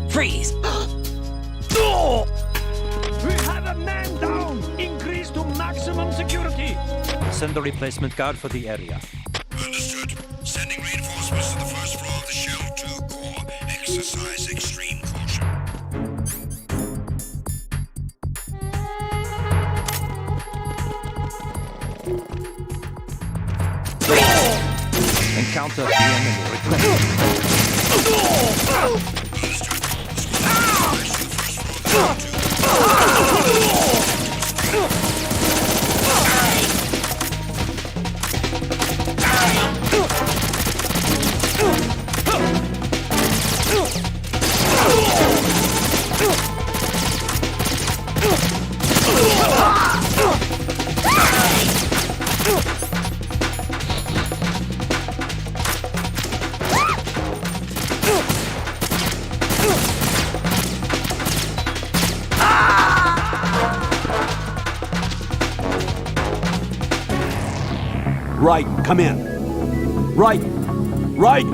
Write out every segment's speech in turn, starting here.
Freeze! We have a man down! Increase to maximum security! Send a replacement guard for the area. Understood. Sending reinforcements to the first floor of the Shell 2 core. Exercise extreme caution. Encounter the enemy request. Right, come in. Right! Right!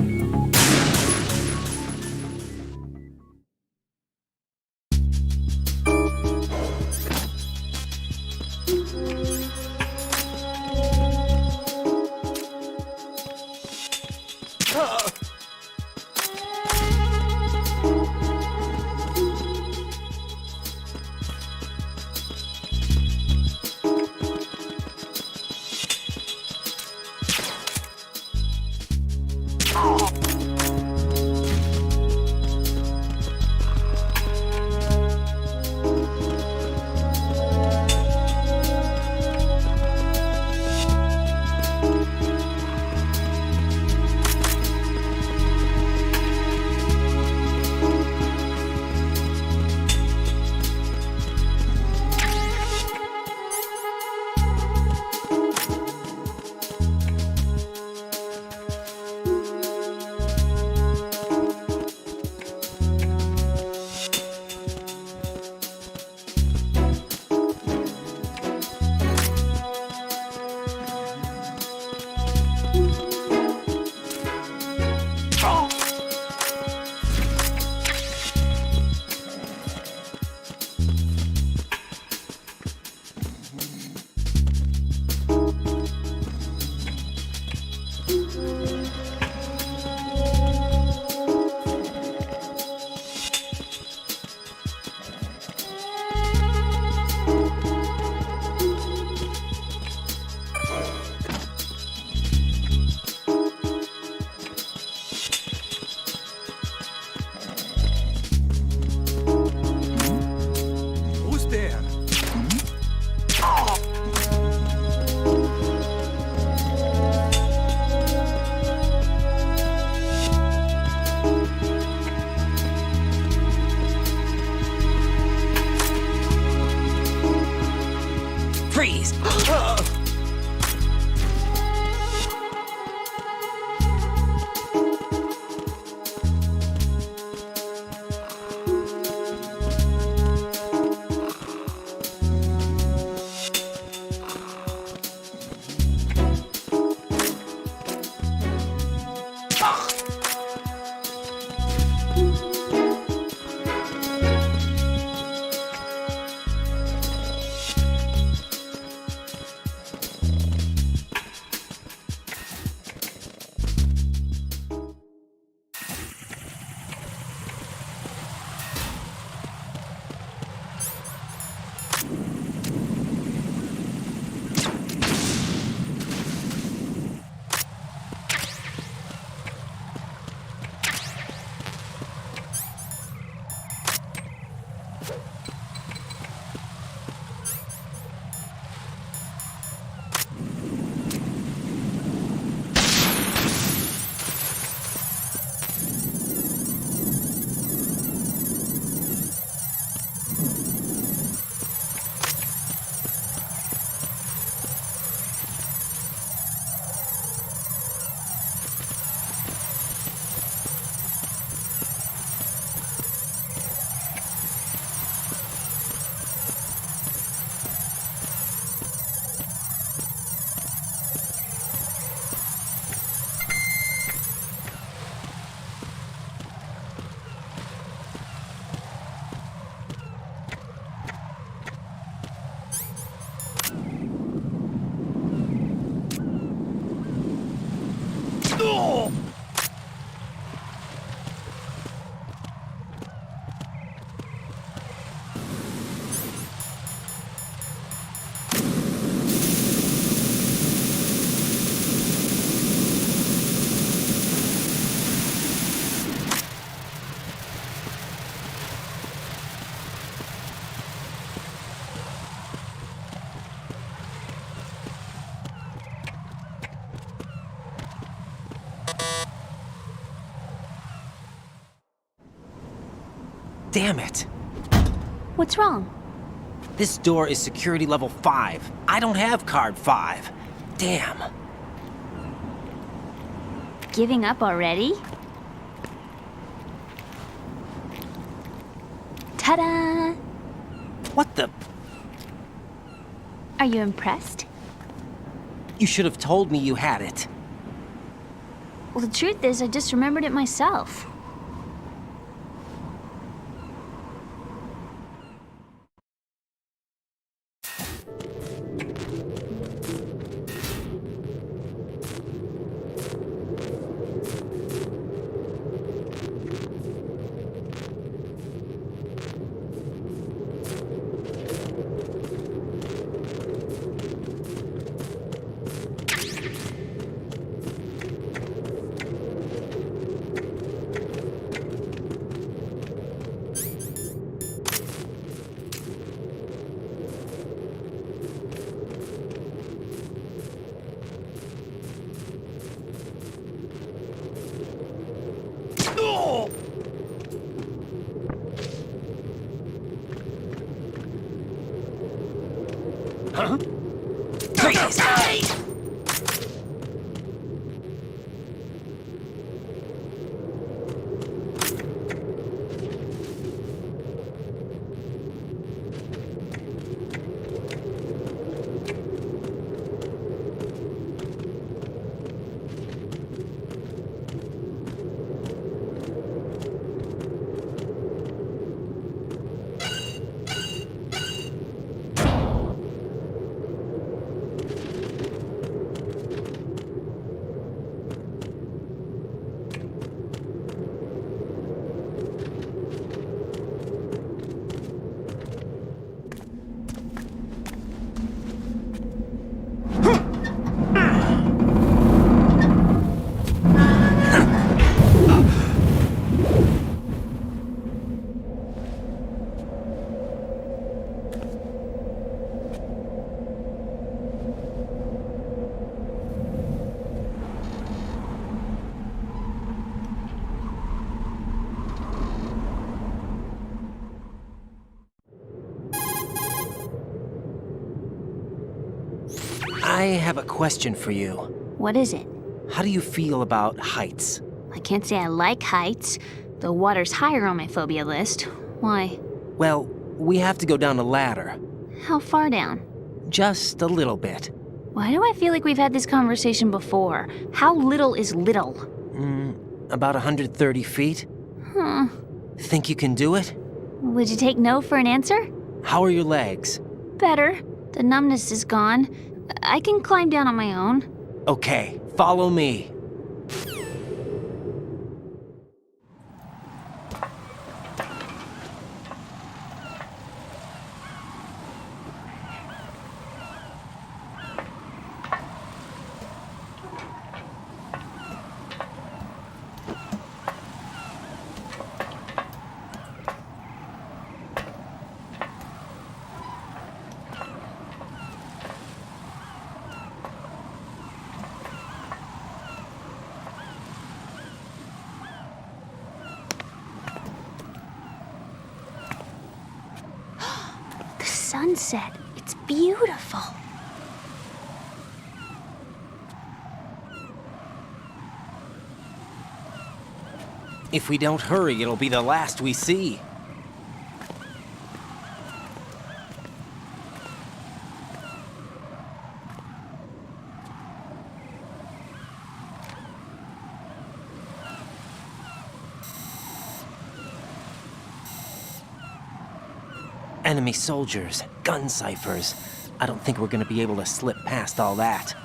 Damn it! What's wrong? This door is security level 5. I don't have card 5. Damn. Giving up already? Ta-da! What the? Are you impressed? You should have told me you had it. Well, the truth is, I just remembered it myself. Huh? I have a question for you. What is it? How do you feel about heights? I can't say I like heights, though water's higher on my phobia list. Why? Well, we have to go down a ladder. How far down? Just a little bit. Why do I feel like we've had this conversation before? How little is little? About 130 feet. Huh. Think you can do it? Would you take no for an answer? How are your legs? Better. The numbness is gone. I can climb down on my own. Okay, follow me. Sunset. It's beautiful. If we don't hurry, it'll be the last we see. Enemy soldiers, gun ciphers. I don't think we're gonna be able to slip past all that.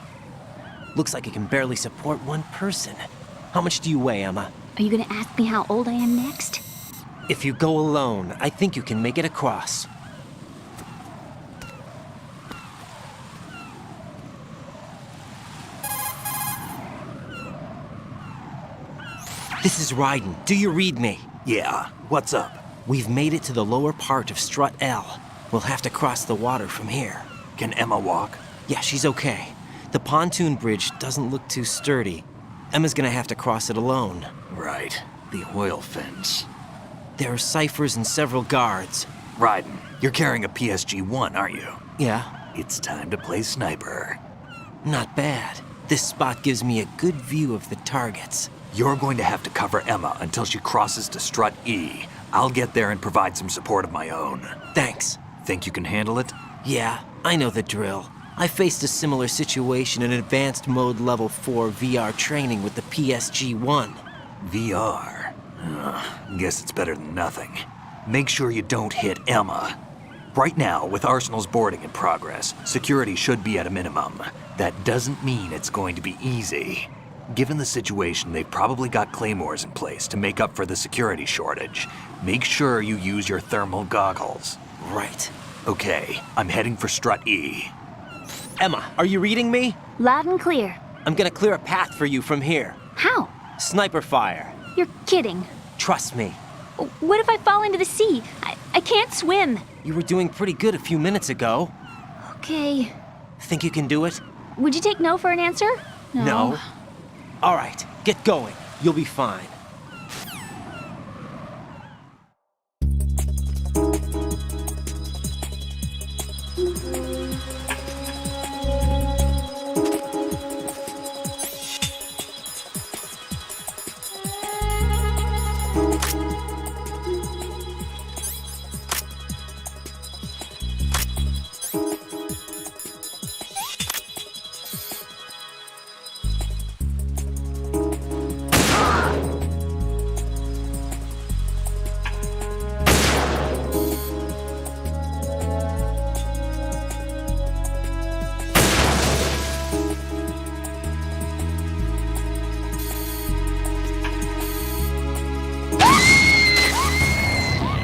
Looks like it can barely support one person. How much do you weigh, Emma? Are you gonna ask me how old I am next? If you go alone, I think you can make it across. This is Raiden. Do you read me? Yeah, what's up? We've made it to the lower part of Strut L. We'll have to cross the water from here. Can Emma walk? Yeah, she's okay. The pontoon bridge doesn't look too sturdy. Emma's gonna have to cross it alone. Right, the oil fence. There are ciphers and several guards. Raiden, you're carrying a PSG-1, aren't you? Yeah, It's time to play sniper. not bad. This spot gives me a good view of the targets. You're going to have to cover Emma until she crosses to Strut E. I'll get there and provide some support of my own. Thanks. Think you can handle it? Yeah, I know the drill. I faced a similar situation in advanced mode level 4 VR training with the PSG-1. VR. Guess it's better than nothing. Make sure you don't hit Emma. Right now, with Arsenal's boarding in progress, security should be at a minimum. That doesn't mean it's going to be easy. Given the situation, they've probably got claymores in place to make up for the security shortage. Make sure you use your thermal goggles. Right. Okay, I'm heading for Strut E. Emma, are you reading me? Loud and clear. I'm gonna clear a path for you from here. How? Sniper fire. You're kidding. Trust me. What if I fall into the sea? I can't swim. You were doing pretty good a few minutes ago. Okay. Think you can do it? Would you take no for an answer? No. All right, get going. You'll be fine.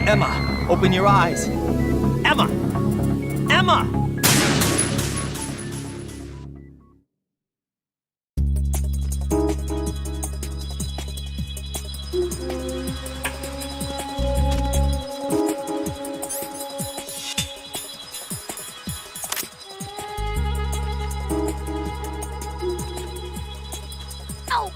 Emma, open your eyes. Emma! Emma! Ow!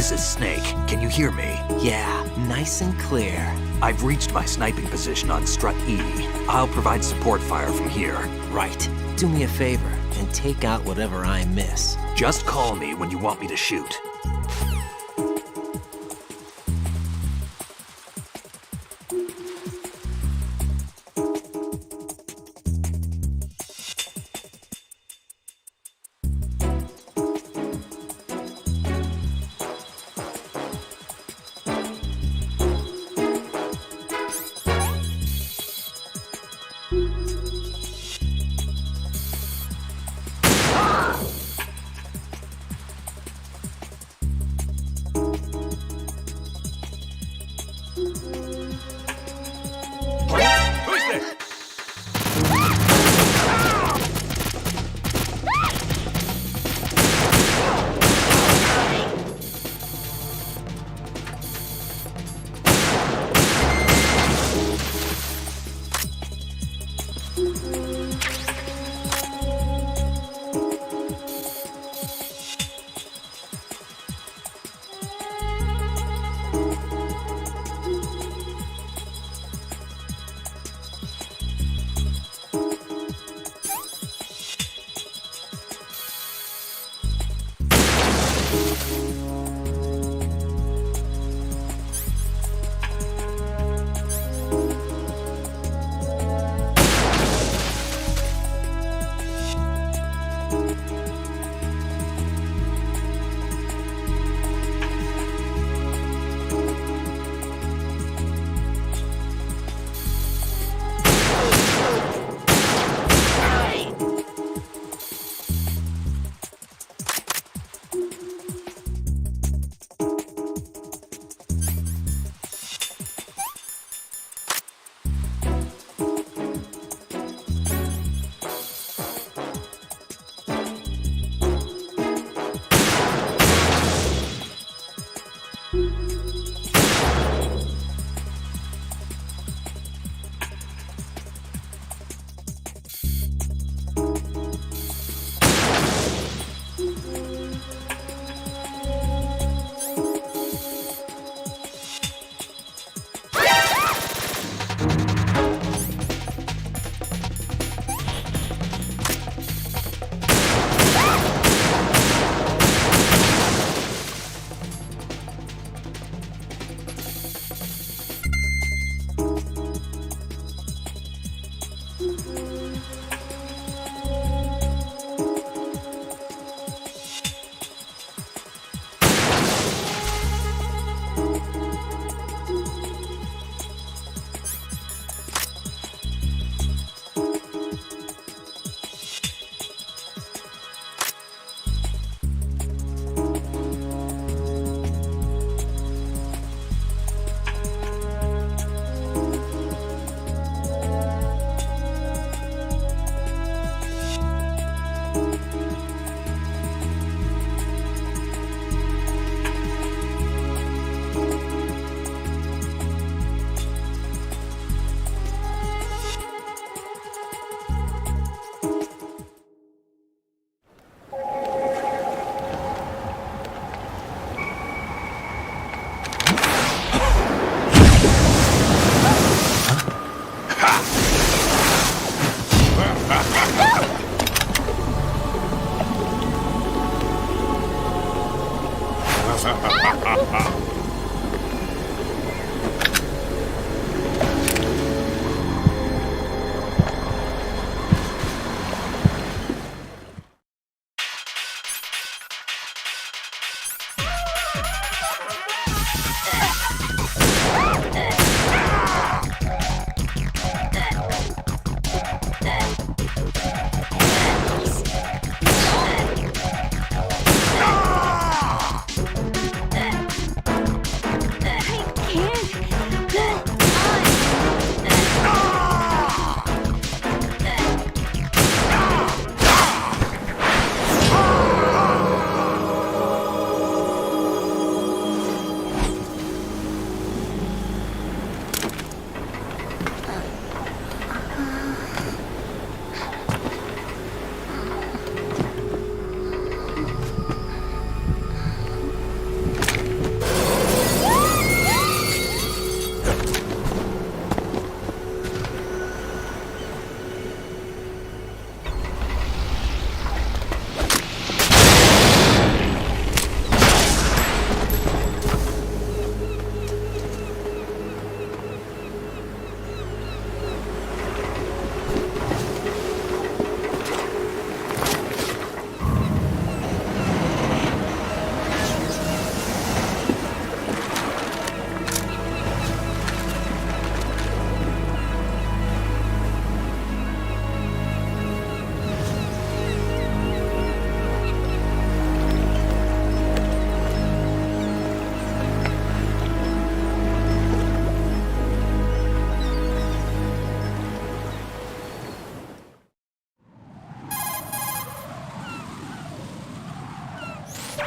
This is Snake. Can you hear me? Yeah, nice and clear. I've reached my sniping position on Strut E. I'll provide support fire from here. Right. Do me a favor and take out whatever I miss. Just call me when you want me to shoot.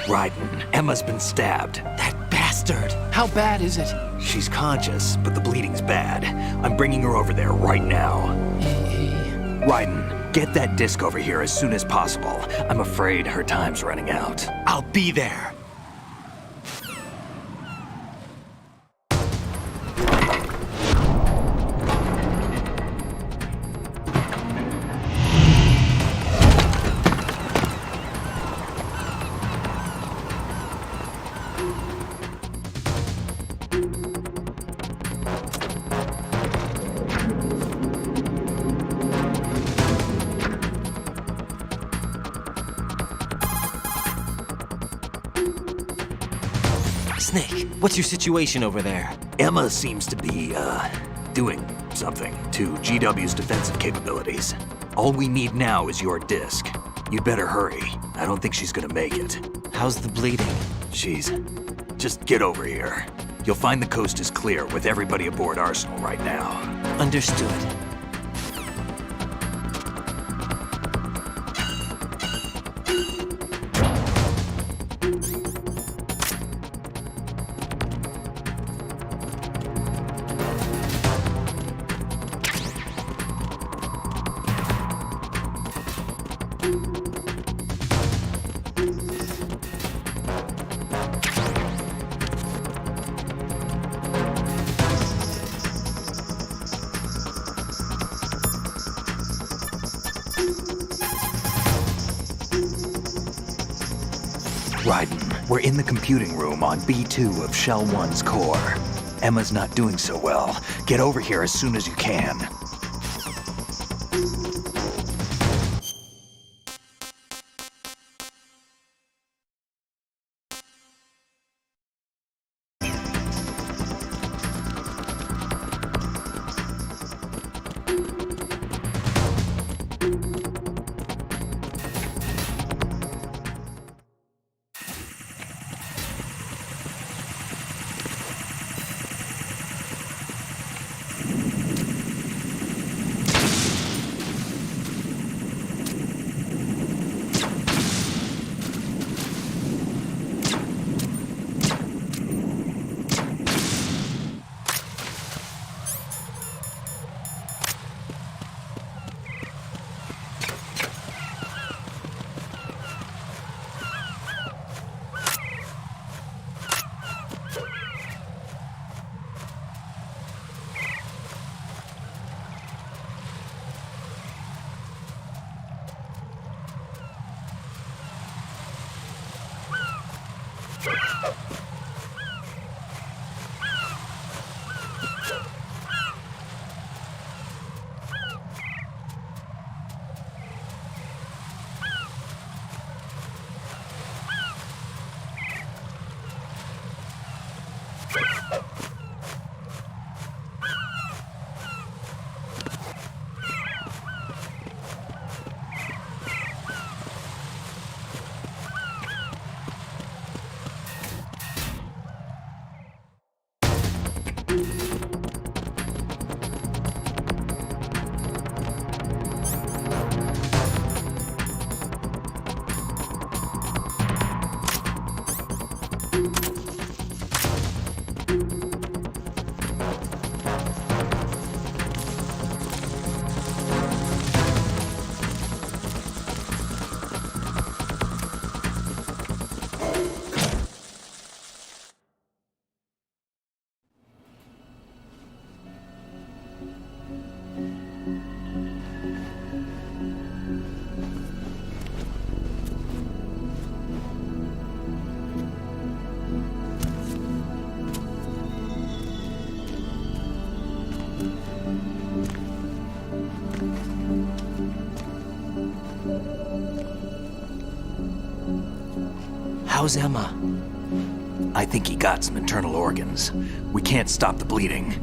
Raiden, Emma's been stabbed. That bastard! How bad is it? She's conscious, but the bleeding's bad. I'm bringing her over there right now. Raiden, get that disc over here as soon as possible. I'm afraid her time's running out. I'll be there! Snake, what's your situation over there? Emma seems to be, doing something to GW's defensive capabilities. All we need now is your disc. You'd better hurry. I don't think she's gonna make it. How's the bleeding? Just get over here. You'll find the coast is clear with everybody aboard Arsenal right now. Understood. Raiden, we're in the computing room on B2 of Shell 1's core. Emma's not doing so well. Get over here as soon as you can. How's Emma? I think he got some internal organs. We can't stop the bleeding.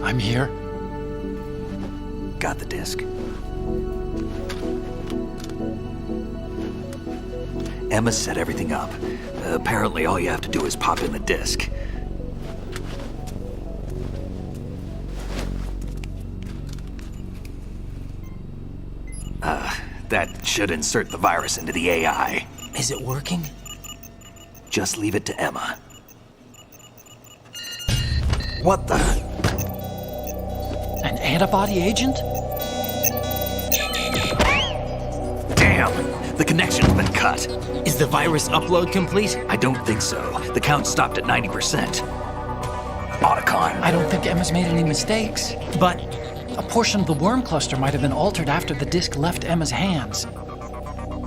I'm here. Got the disc. Emma set everything up. Apparently all you have to do is pop in the disc. That should insert the virus into the AI. Is it working? Just leave it to Emma. What the? An antibody agent? Damn! The connection's been cut. Is the virus upload complete? I don't think so. The count stopped at 90%. Otacon. I don't think Emma's made any mistakes. But A portion of the worm cluster might have been altered after the disk left Emma's hands.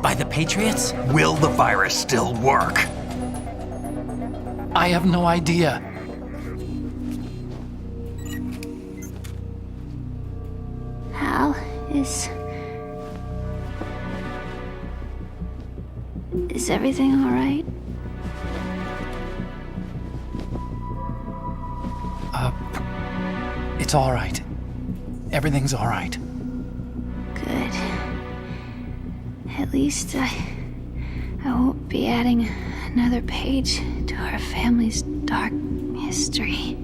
by the Patriots? Will the virus still work? I have no idea. Hal, is everything all right? It's all right. Everything's all right. Good. At least I won't be adding another page to our family's dark history.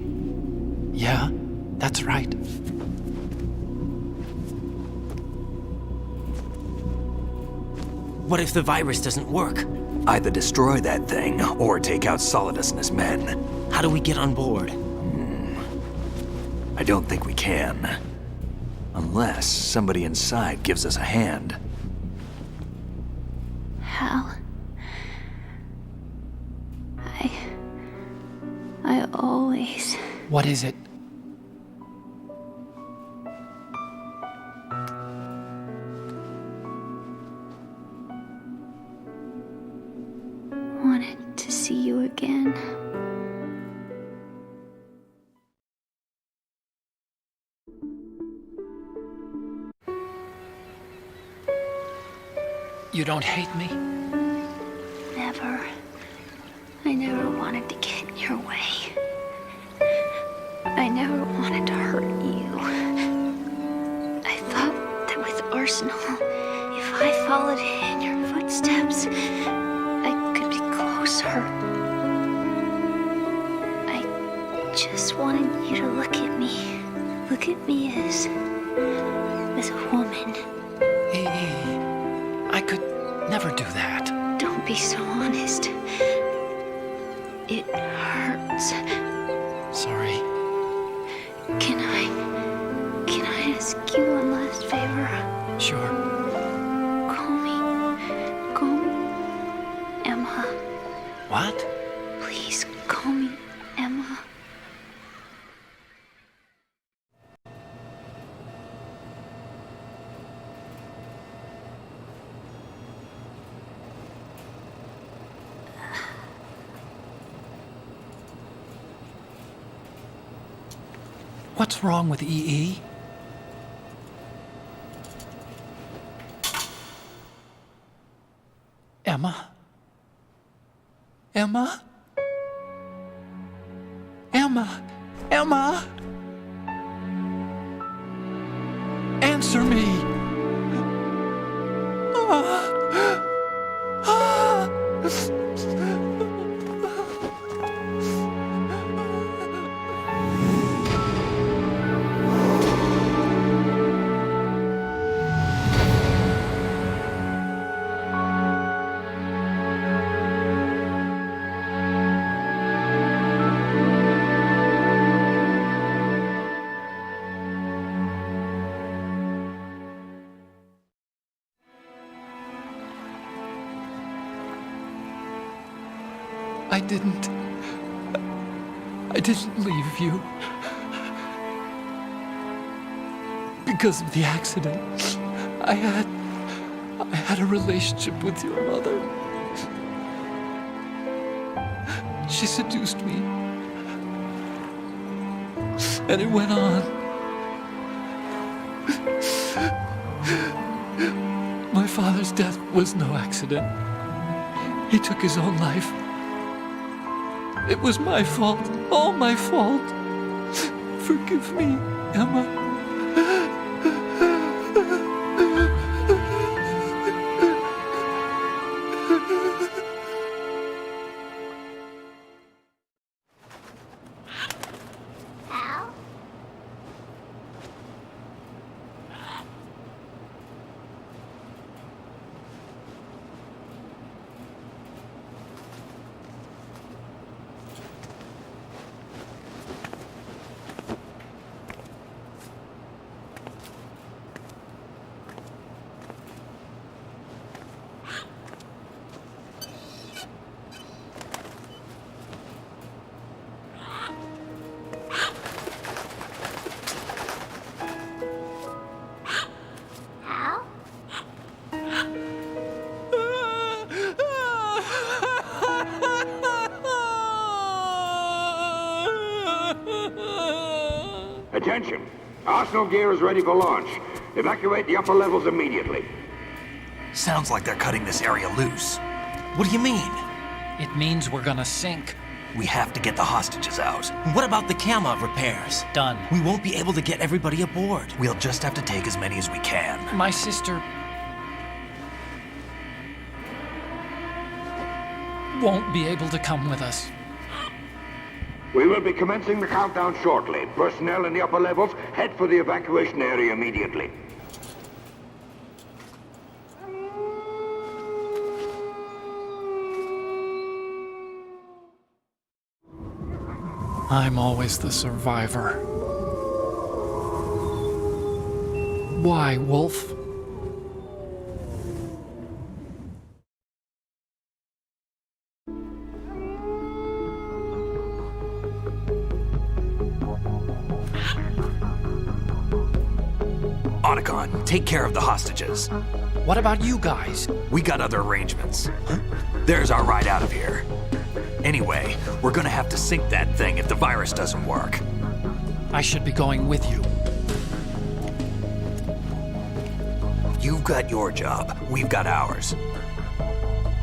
Yeah, that's right. What if the virus doesn't work? Either destroy that thing or take out Solidus and his men. How do we get on board? I don't think we can. Unless somebody inside gives us a hand. Hal, I always... What is it? wanted to see you again. You don't hate me? Never. I never wanted to get in your way. I never wanted to hurt you. I thought that with Arsenal, if I followed in your footsteps, I could be closer. I just wanted you to look at me. Look at me as a woman. I could never do that. Don't be so honest. It hurts. Sorry. Can I ask you one last favor? Sure. Call me Emma. What? Please call me Emma. What's wrong with EE? Emma? Emma? Emma? Emma? Answer me! I didn't leave you. Because of the accident, I had a relationship with your mother. She seduced me. And it went on. My father's death was no accident. He took his own life. It was my fault, all my fault. Forgive me, Emma. Hal? Attention! Arsenal gear is ready for launch. Evacuate the upper levels immediately. Sounds like they're cutting this area loose. What do you mean? It means we're gonna sink. We have to get the hostages out. What about the Kamov repairs? Done. We won't be able to get everybody aboard. We'll just have to take as many as we can. My sister won't be able to come with us. We will be commencing the countdown shortly. Personnel in the upper levels, head for the evacuation area immediately. I'm always the survivor. Why, Wolf? Otacon, take care of the hostages. What about you guys? We got other arrangements. There's our ride out of here. Anyway, we're gonna have to sink that thing if the virus doesn't work. I should be going with you. You've got your job, we've got ours.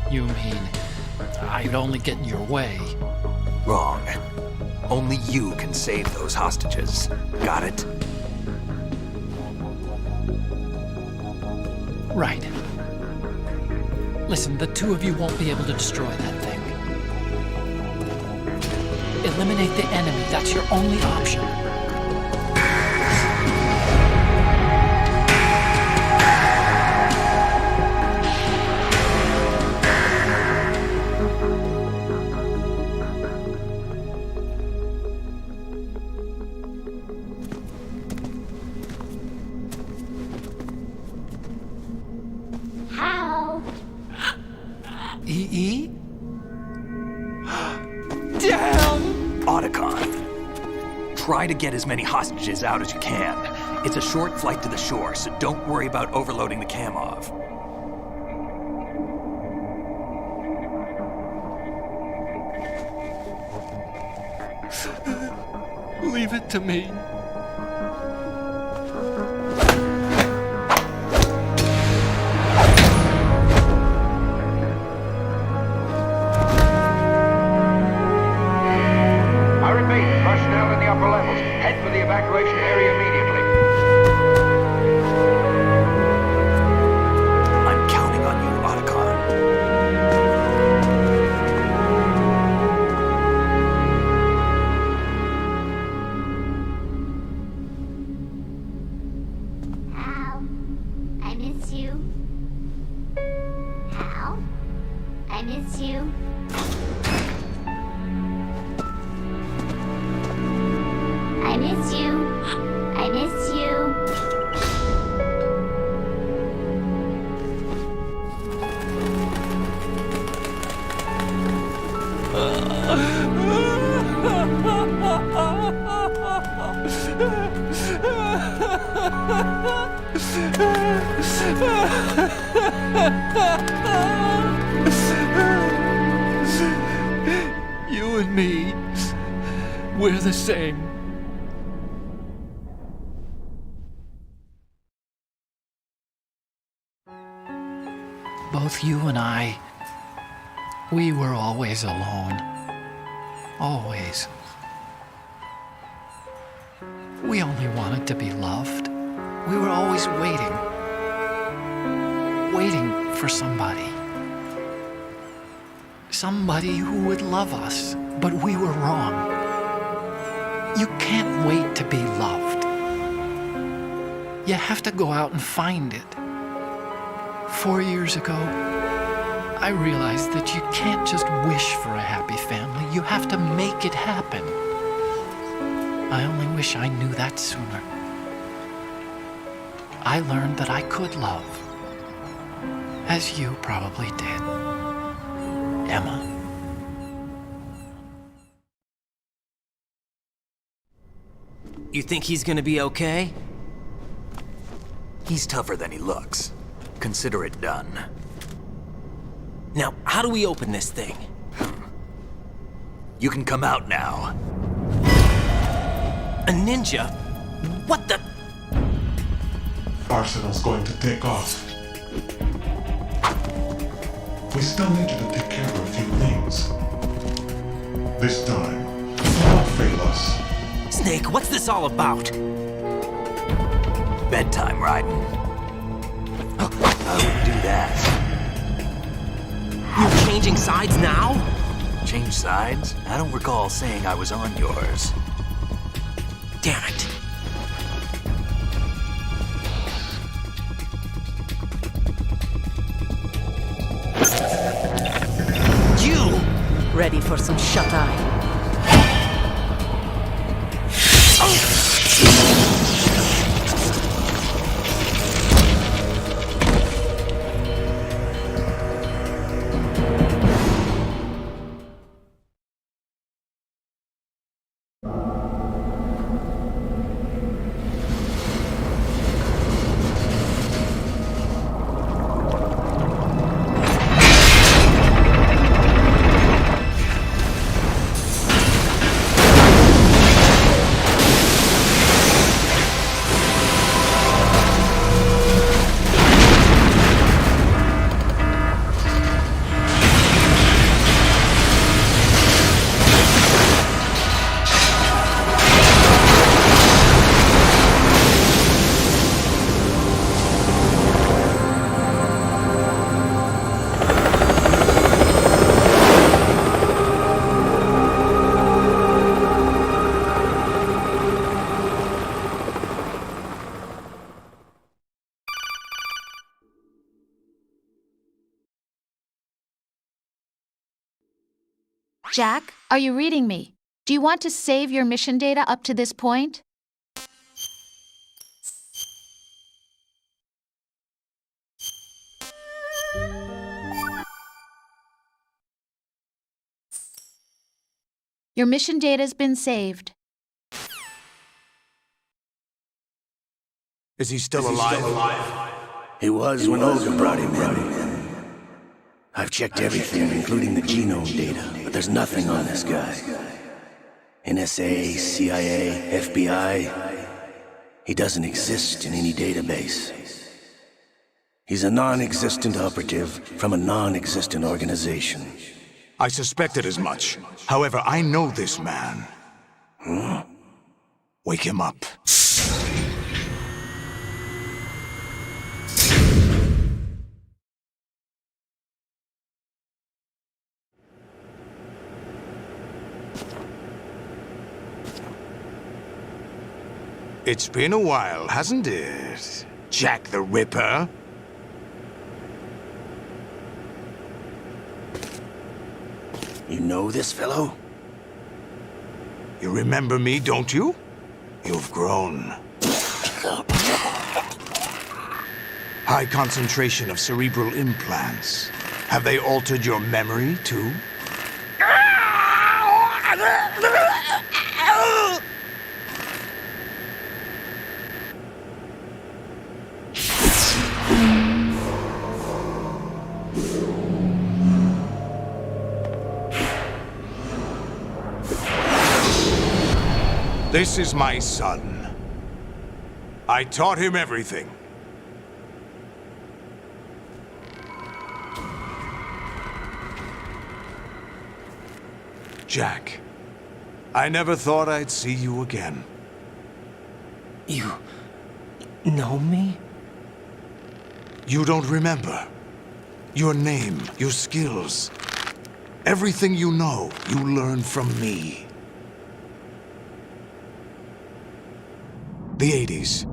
You mean I'd only get in your way? Wrong. Only you can save those hostages. Got it? Right. Listen, the two of you won't be able to destroy that thing. Eliminate the enemy. That's your only option. How? EE? Damn! Otacon, try to get as many hostages out as you can. It's a short flight to the shore, so don't worry about overloading the Kamov. Leave it to me. I repeat, personnel in the upper levels, head for the evacuation area immediately. I'm counting on you, Otacon. Hal, I miss you. Hal, I miss you. I miss you. I miss you. You and me, we're the same. Both you and I, we were always alone. Always. We only wanted to be loved. We were always waiting. Waiting for somebody. Somebody who would love us, but we were wrong. You can't wait to be loved. You have to go out and find it. 4 years ago, I realized that you can't just wish for a happy family. You have to make it happen. I only wish I knew that sooner. I learned that I could love, as you probably did, Emma. You think he's gonna be okay? He's tougher than he looks. Consider it done. Now, how do we open this thing? You can come out now. A ninja? What the? Arsenal's going to take off. We still need you to take care of a few things. This time, do not fail us. Snake, what's this all about? Bedtime, Raiden. I would do that. You're changing sides now? Change sides? I don't recall saying I was on yours. Damn it. You! Ready for some shut-eye? Jack, are you reading me? Do you want to save your mission data up to this point? Your mission data's been saved. Is he still alive? He was when Olga brought him in. I've checked everything, including the genome data, but there's nothing on this guy. NSA, CIA, FBI. He doesn't exist in any database. He's a non-existent operative from a non-existent organization. I suspected as much. However, I know this man. Wake him up. It's been a while, hasn't it? Jack the Ripper? You know this fellow? You remember me, don't you? You've grown. High concentration of cerebral implants. Have they altered your memory, too? This is my son. I taught him everything. Jack, I never thought I'd see you again. You know me? You don't remember. Your name, your skills. Everything you know, you learned from me. The 80s.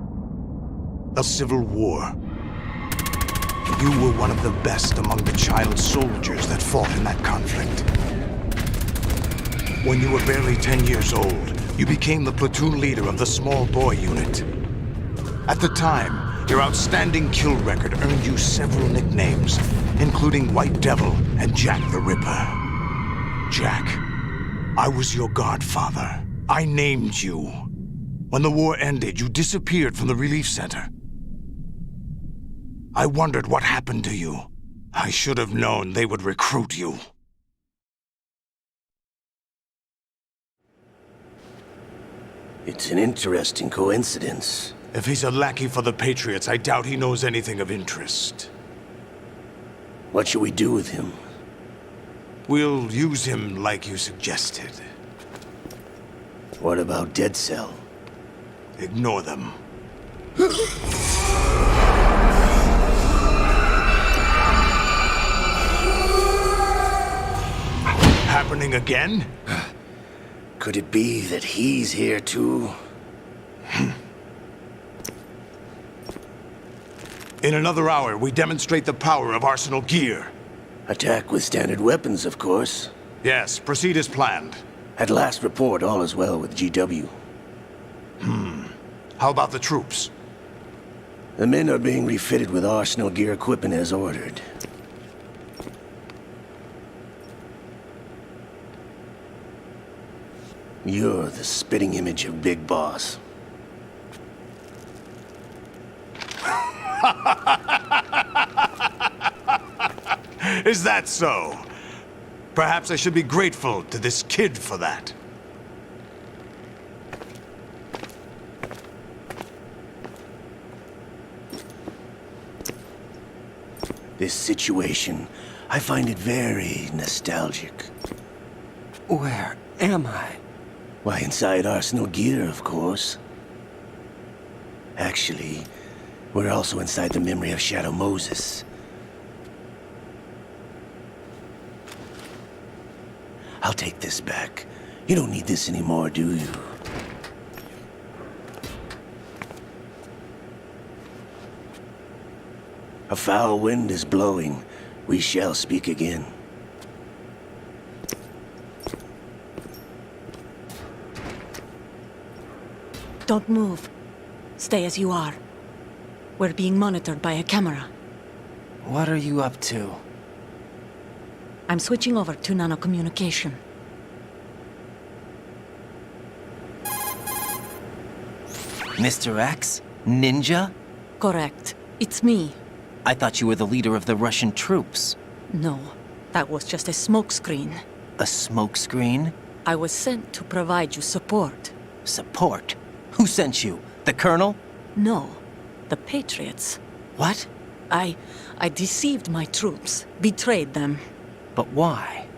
A civil war. You were one of the best among the child soldiers that fought in that conflict. When you were barely 10 years old, you became the platoon leader of the small boy unit. At the time, your outstanding kill record earned you several nicknames, including White Devil and Jack the Ripper. Jack, I was your godfather. I named you. When the war ended, you disappeared from the relief center. I wondered what happened to you. I should have known they would recruit you. It's an interesting coincidence. If he's a lackey for the Patriots, I doubt he knows anything of interest. What should we do with him? We'll use him like you suggested. What about Dead Cell? Ignore them. Happening again? Could it be that he's here too? In another hour, we demonstrate the power of Arsenal gear. Attack with standard weapons, of course. Yes, proceed as planned. At last report, all is well with GW. How about the troops? The men are being refitted with Arsenal gear equipment as ordered. You're the spitting image of Big Boss. Is that so? Perhaps I should be grateful to this kid for that. This situation, I find it very nostalgic. Where am I? Why, inside Arsenal gear, of course. Actually, we're also inside the memory of Shadow Moses. I'll take this back. You don't need this anymore, do you? A foul wind is blowing. We shall speak again. Don't move. Stay as you are. We're being monitored by a camera. What are you up to? I'm switching over to nanocommunication. Mr. X? Ninja? Correct. It's me. I thought you were the leader of the Russian troops. No, that was just a smokescreen. A smokescreen? I was sent to provide you support. Support? Who sent you? The Colonel? No, the Patriots. What? I deceived my troops, betrayed them. But why?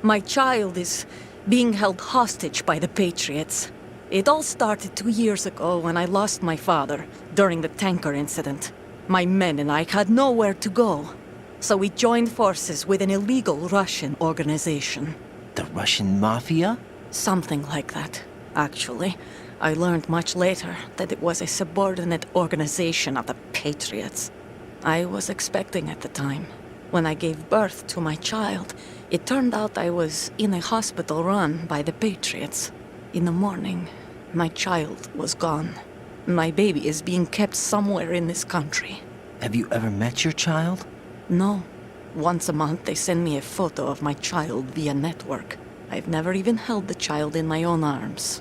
My child is being held hostage by the Patriots. It all started 2 years ago when I lost my father during the tanker incident. My men and I had nowhere to go, so we joined forces with an illegal Russian organization. The Russian Mafia? Something like that, actually. I learned much later that it was a subordinate organization of the Patriots. I was expecting at the time. When I gave birth to my child, it turned out I was in a hospital run by the Patriots. In the morning, my child was gone. My baby is being kept somewhere in this country. Have you ever met your child? No. Once a month, they send me a photo of my child via network. I've never even held the child in my own arms.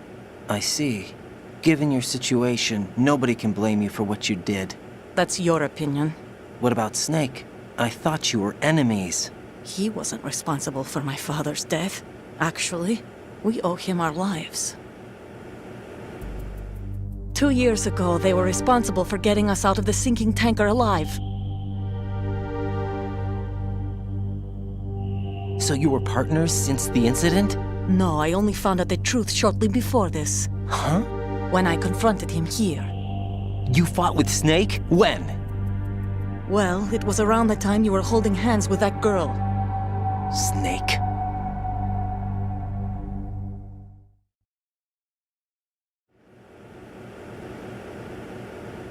I see. Given your situation, nobody can blame you for what you did. That's your opinion. What about Snake? I thought you were enemies. He wasn't responsible for my father's death. Actually, we owe him our lives. 2 years ago, they were responsible for getting us out of the sinking tanker alive. So you were partners since the incident? No, I only found out the truth shortly before this. Huh? When I confronted him here. You fought with Snake? When? Well, it was around the time you were holding hands with that girl. Snake.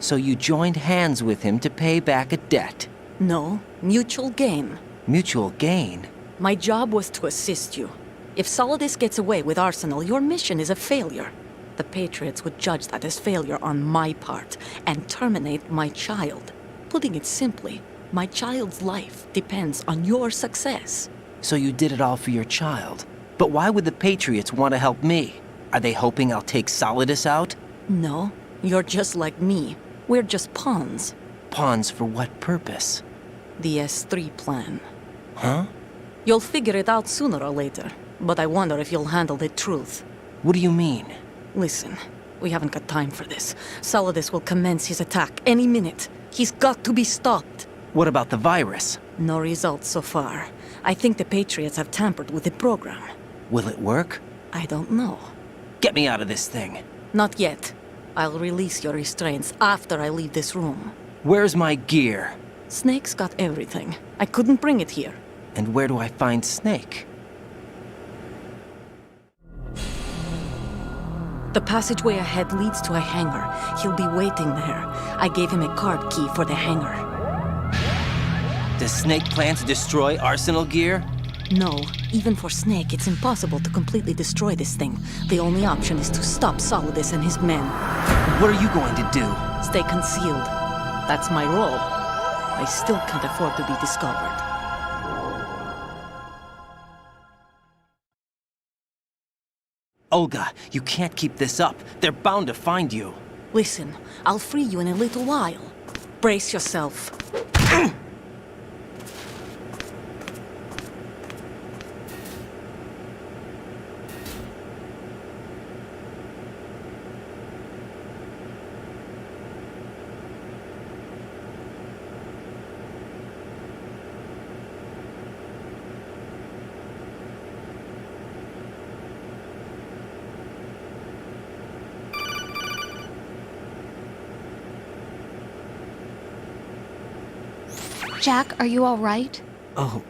So you joined hands with him to pay back a debt? No, mutual gain. Mutual gain? My job was to assist you. If Solidus gets away with Arsenal, your mission is a failure. The Patriots would judge that as failure on my part and terminate my child. Putting it simply, my child's life depends on your success. So you did it all for your child. But why would the Patriots want to help me? Are they hoping I'll take Solidus out? No, you're just like me. We're just pawns. Pawns for what purpose? The S3 plan. Huh? You'll figure it out sooner or later, but I wonder if you'll handle the truth. What do you mean? Listen, We haven't got time for this. Solidus will commence his attack any minute. He's got to be stopped. What about the virus? No results so far. I think the Patriots have tampered with the program. Will it work? I don't know. Get me out of this thing. Not yet. I'll release your restraints after I leave this room. Where's my gear? Snake's got everything. I couldn't bring it here. And where do I find Snake? The passageway ahead leads to a hangar. He'll be waiting there. I gave him a card key for the hangar. Does Snake plan to destroy Arsenal gear? No. Even for Snake, it's impossible to completely destroy this thing. The only option is to stop Solidus and his men. What are you going to do? Stay concealed. That's my role. I still can't afford to be discovered. Olga, you can't keep this up. They're bound to find you. Listen, I'll free you in a little while. Brace yourself. Jack, are you all right? Oh,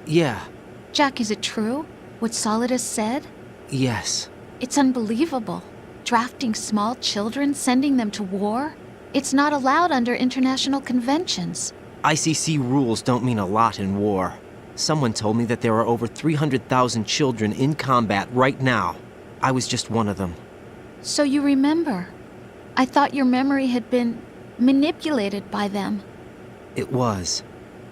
yeah. Jack, is it true? What Solidus said? Yes. It's unbelievable. Drafting small children, sending them to war? It's not allowed under international conventions. ICC rules don't mean a lot in war. Someone told me that there are over 300,000 children in combat right now. I was just one of them. So you remember. I thought your memory had been manipulated by them. It was,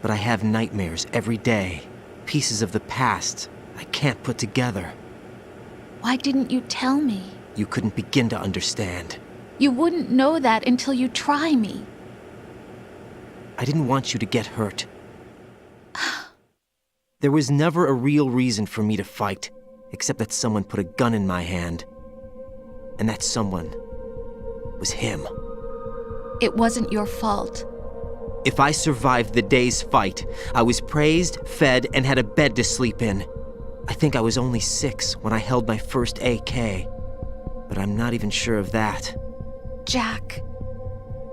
but I have nightmares every day. Pieces of the past I can't put together. Why didn't you tell me? You couldn't begin to understand. You wouldn't know that until you try me. I didn't want you to get hurt. There was never a real reason for me to fight, except that someone put a gun in my hand. And that someone was him. It wasn't your fault. If I survived the day's fight, I was praised, fed, and had a bed to sleep in. I think I was only 6 when I held my first AK. But I'm not even sure of that. Jack.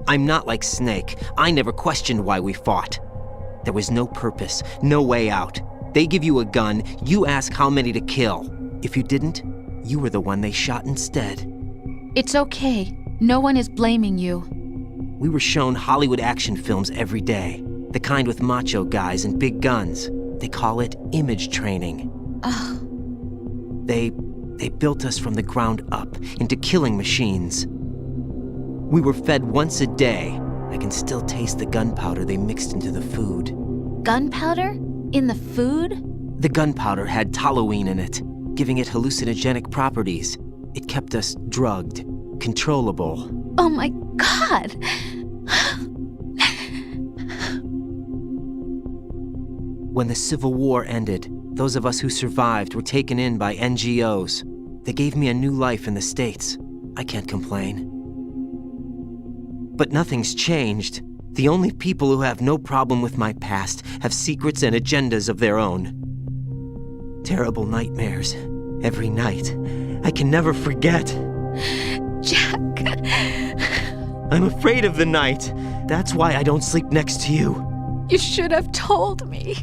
I'm not like Snake. I never questioned why we fought. There was no purpose, no way out. They give you a gun, you ask how many to kill. If you didn't, you were the one they shot instead. It's okay. No one is blaming you. We were shown Hollywood action films every day. The kind with macho guys and big guns. They call it image training. Ugh. They built us from the ground up into killing machines. We were fed once a day. I can still taste the gunpowder they mixed into the food. Gunpowder? In the food? The gunpowder had toluene in it, giving it hallucinogenic properties. It kept us drugged, controllable. Oh my God! When the Civil War ended, those of us who survived were taken in by NGOs. They gave me a new life in the States. I can't complain. But nothing's changed. The only people who have no problem with my past have secrets and agendas of their own. Terrible nightmares. Every night. I can never forget. Jack. I'm afraid of the night. That's why I don't sleep next to you. You should have told me.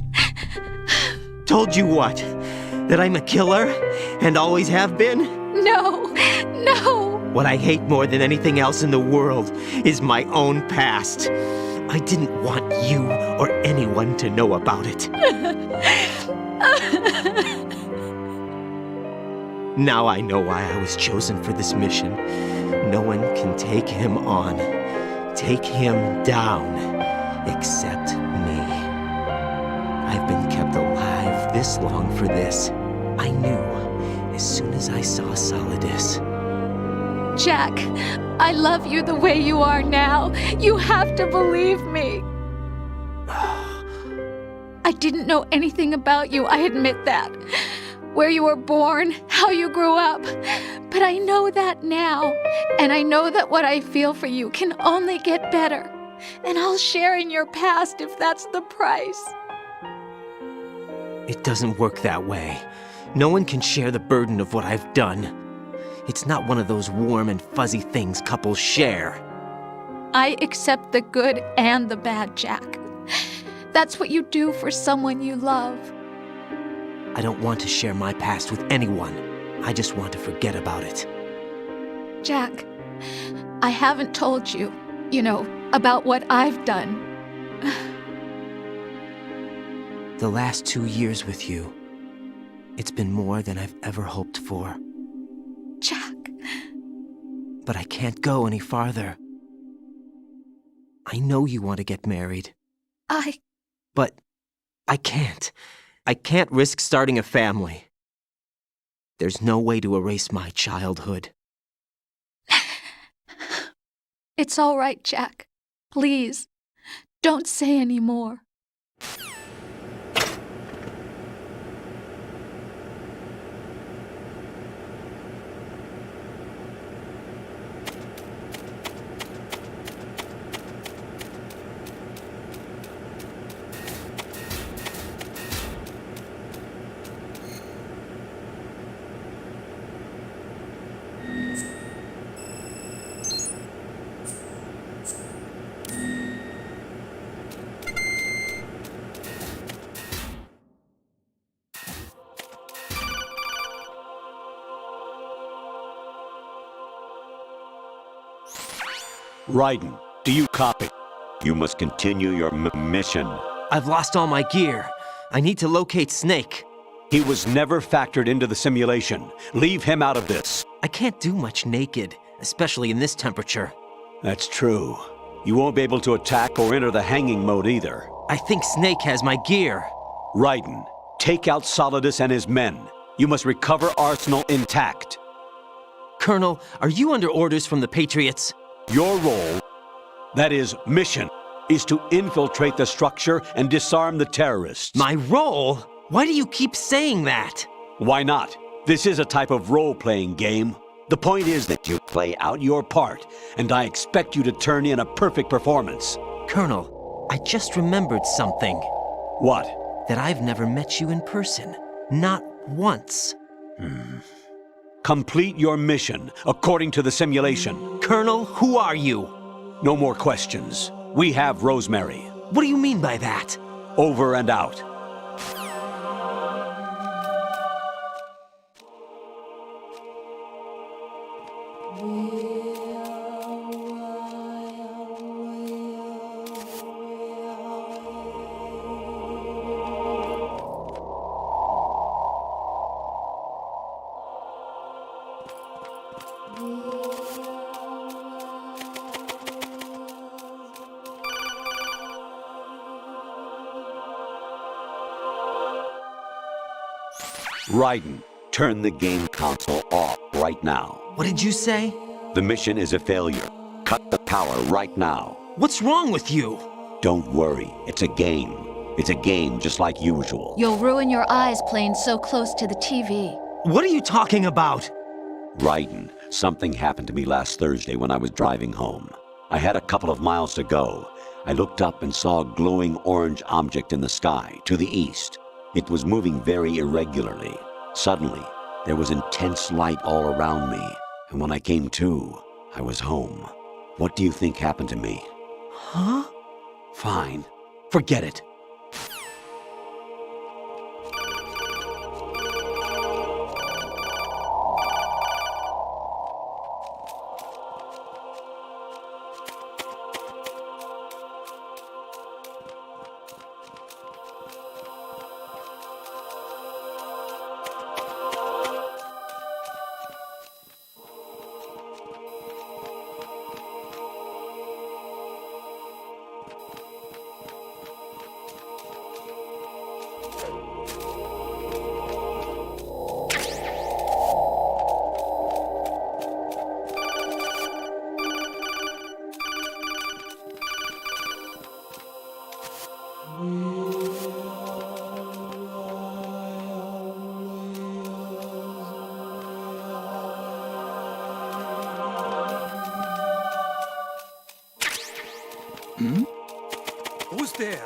Told you what? That I'm a killer? And always have been? No. What I hate more than anything else in the world is my own past. I didn't want you or anyone to know about it. Now I know why I was chosen for this mission. No one can take him on, take him down, except me. I've been kept alive this long for this. I knew as soon as I saw Solidus. Jack, I love you the way you are now. You have to believe me. I didn't know anything about you, I admit that. where you were born, how you grew up. But I know that now, and I know that what I feel for you can only get better. And I'll share in your past if that's the price. It doesn't work that way. No one can share the burden of what I've done. It's not one of those warm and fuzzy things couples share. I accept the good and the bad, Jack. That's what you do for someone you love. I don't want to share my past with anyone. I just want to forget about it. Jack, I haven't told you, about what I've done. The last 2 years with you, it's been more than I've ever hoped for. Jack. But I can't go any farther. I know you want to get married. But I can't. I can't risk starting a family. There's no way to erase my childhood. It's all right, Jack. Please, don't say any more. Raiden, do you copy? You must continue your mission. I've lost all my gear. I need to locate Snake. He was never factored into the simulation. Leave him out of this. I can't do much naked, especially in this temperature. That's true. You won't be able to attack or enter the hanging mode either. I think Snake has my gear. Raiden, take out Solidus and his men. You must recover Arsenal intact. Colonel, are you under orders from the Patriots? Your role, that is, mission, is to infiltrate the structure and disarm the terrorists. My role? Why do you keep saying that? Why not? This is a type of role-playing game. The point is that you play out your part, and I expect you to turn in a perfect performance. Colonel, I just remembered something. What? That I've never met you in person. Not once. Complete your mission according to the simulation. Colonel, who are you? No more questions. We have Rosemary. What do you mean by that? Over and out. Raiden, turn the game console off right now. What did you say? The mission is a failure. Cut the power right now. What's wrong with you? Don't worry, it's a game. It's a game just like usual. You'll ruin your eyes playing so close to the TV. What are you talking about? Raiden, something happened to me last Thursday when I was driving home. I had a couple of miles to go. I looked up and saw a glowing orange object in the sky, to the east. It was moving very irregularly. Suddenly, there was intense light all around me, and when I came to, I was home. What do you think happened to me? Huh? Fine. Forget it. Who's there?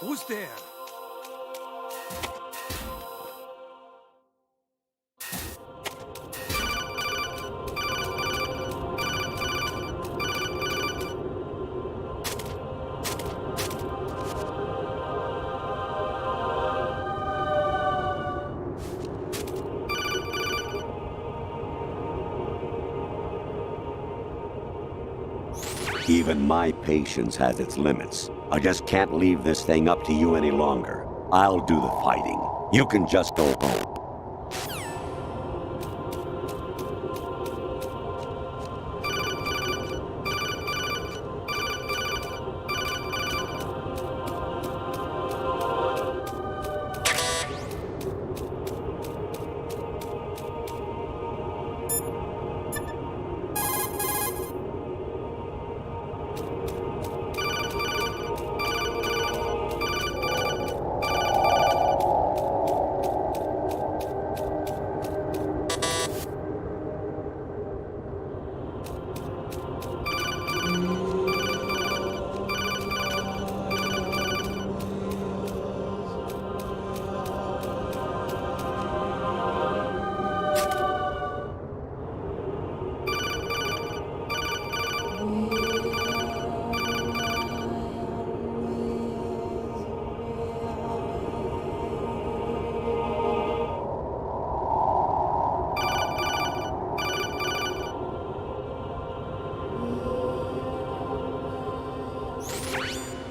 Who's there? Even my patience has its limits. I just can't leave this thing up to you any longer. I'll do the fighting. You can just go home.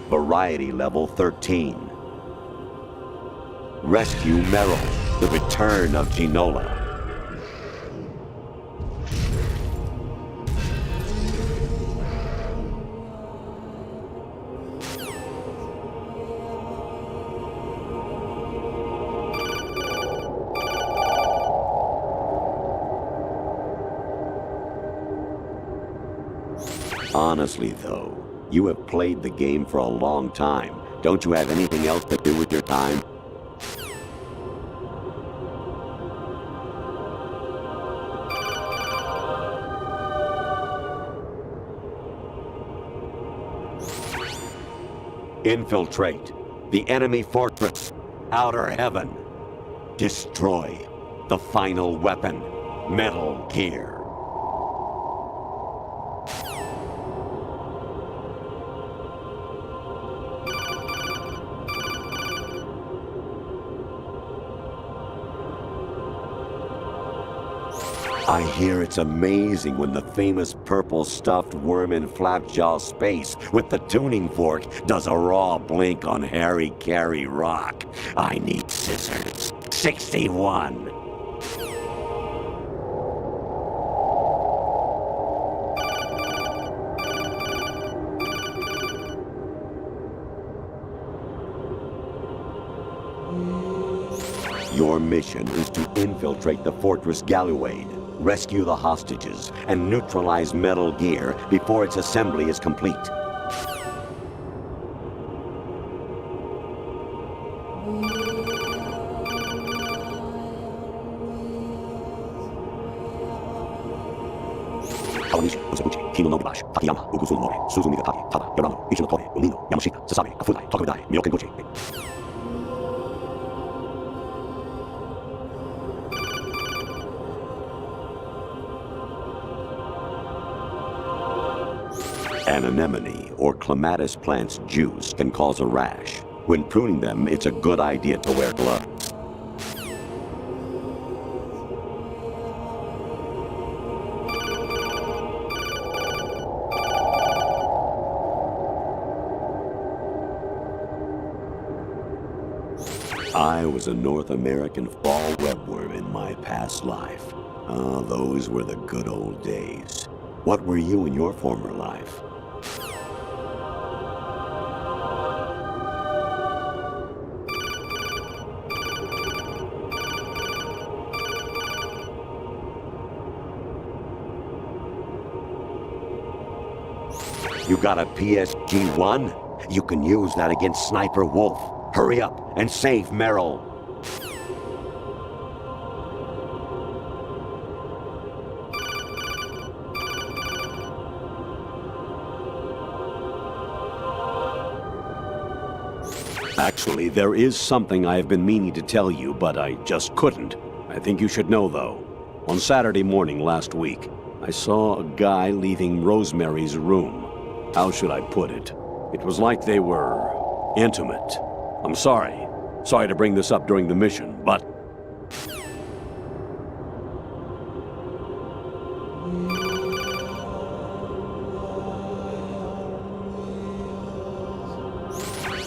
Variety level 13. Rescue Meryl, the return of Genola. Honestly, though, you have played the game for a long time. Don't you have anything else to do with your time? Infiltrate the enemy fortress, Outer Heaven. Destroy the final weapon, Metal Gear. I hear it's amazing when the famous purple stuffed worm in Flapjaw Space with the tuning fork does a raw blink on Harry Carey Rock. I need scissors. 61. Your mission is to infiltrate the Fortress Galluade, rescue the hostages, and neutralize Metal Gear before its assembly is complete. Kawanishi, Usabuchi, Kino Nobubashi, Takayama, Ugusunori, Suzumigatake, Tada, Yorano, Ichinotore, Umino, Yamashita, Sasabe, Kafudai, Tokudai, Miyokenguchi. An anemone or clematis plant's juice can cause a rash. When pruning them, it's a good idea to wear gloves. I was a North American fall webworm in my past life. Ah, those were the good old days. What were you in your former life? You got a PSG-1? You can use that against Sniper Wolf. Hurry up and save Merrill. Actually, there is something I have been meaning to tell you, but I just couldn't. I think you should know, though. On Saturday morning last week, I saw a guy leaving Rosemary's room. How should I put it? It was like they were intimate. I'm sorry. Sorry to bring this up during the mission, but...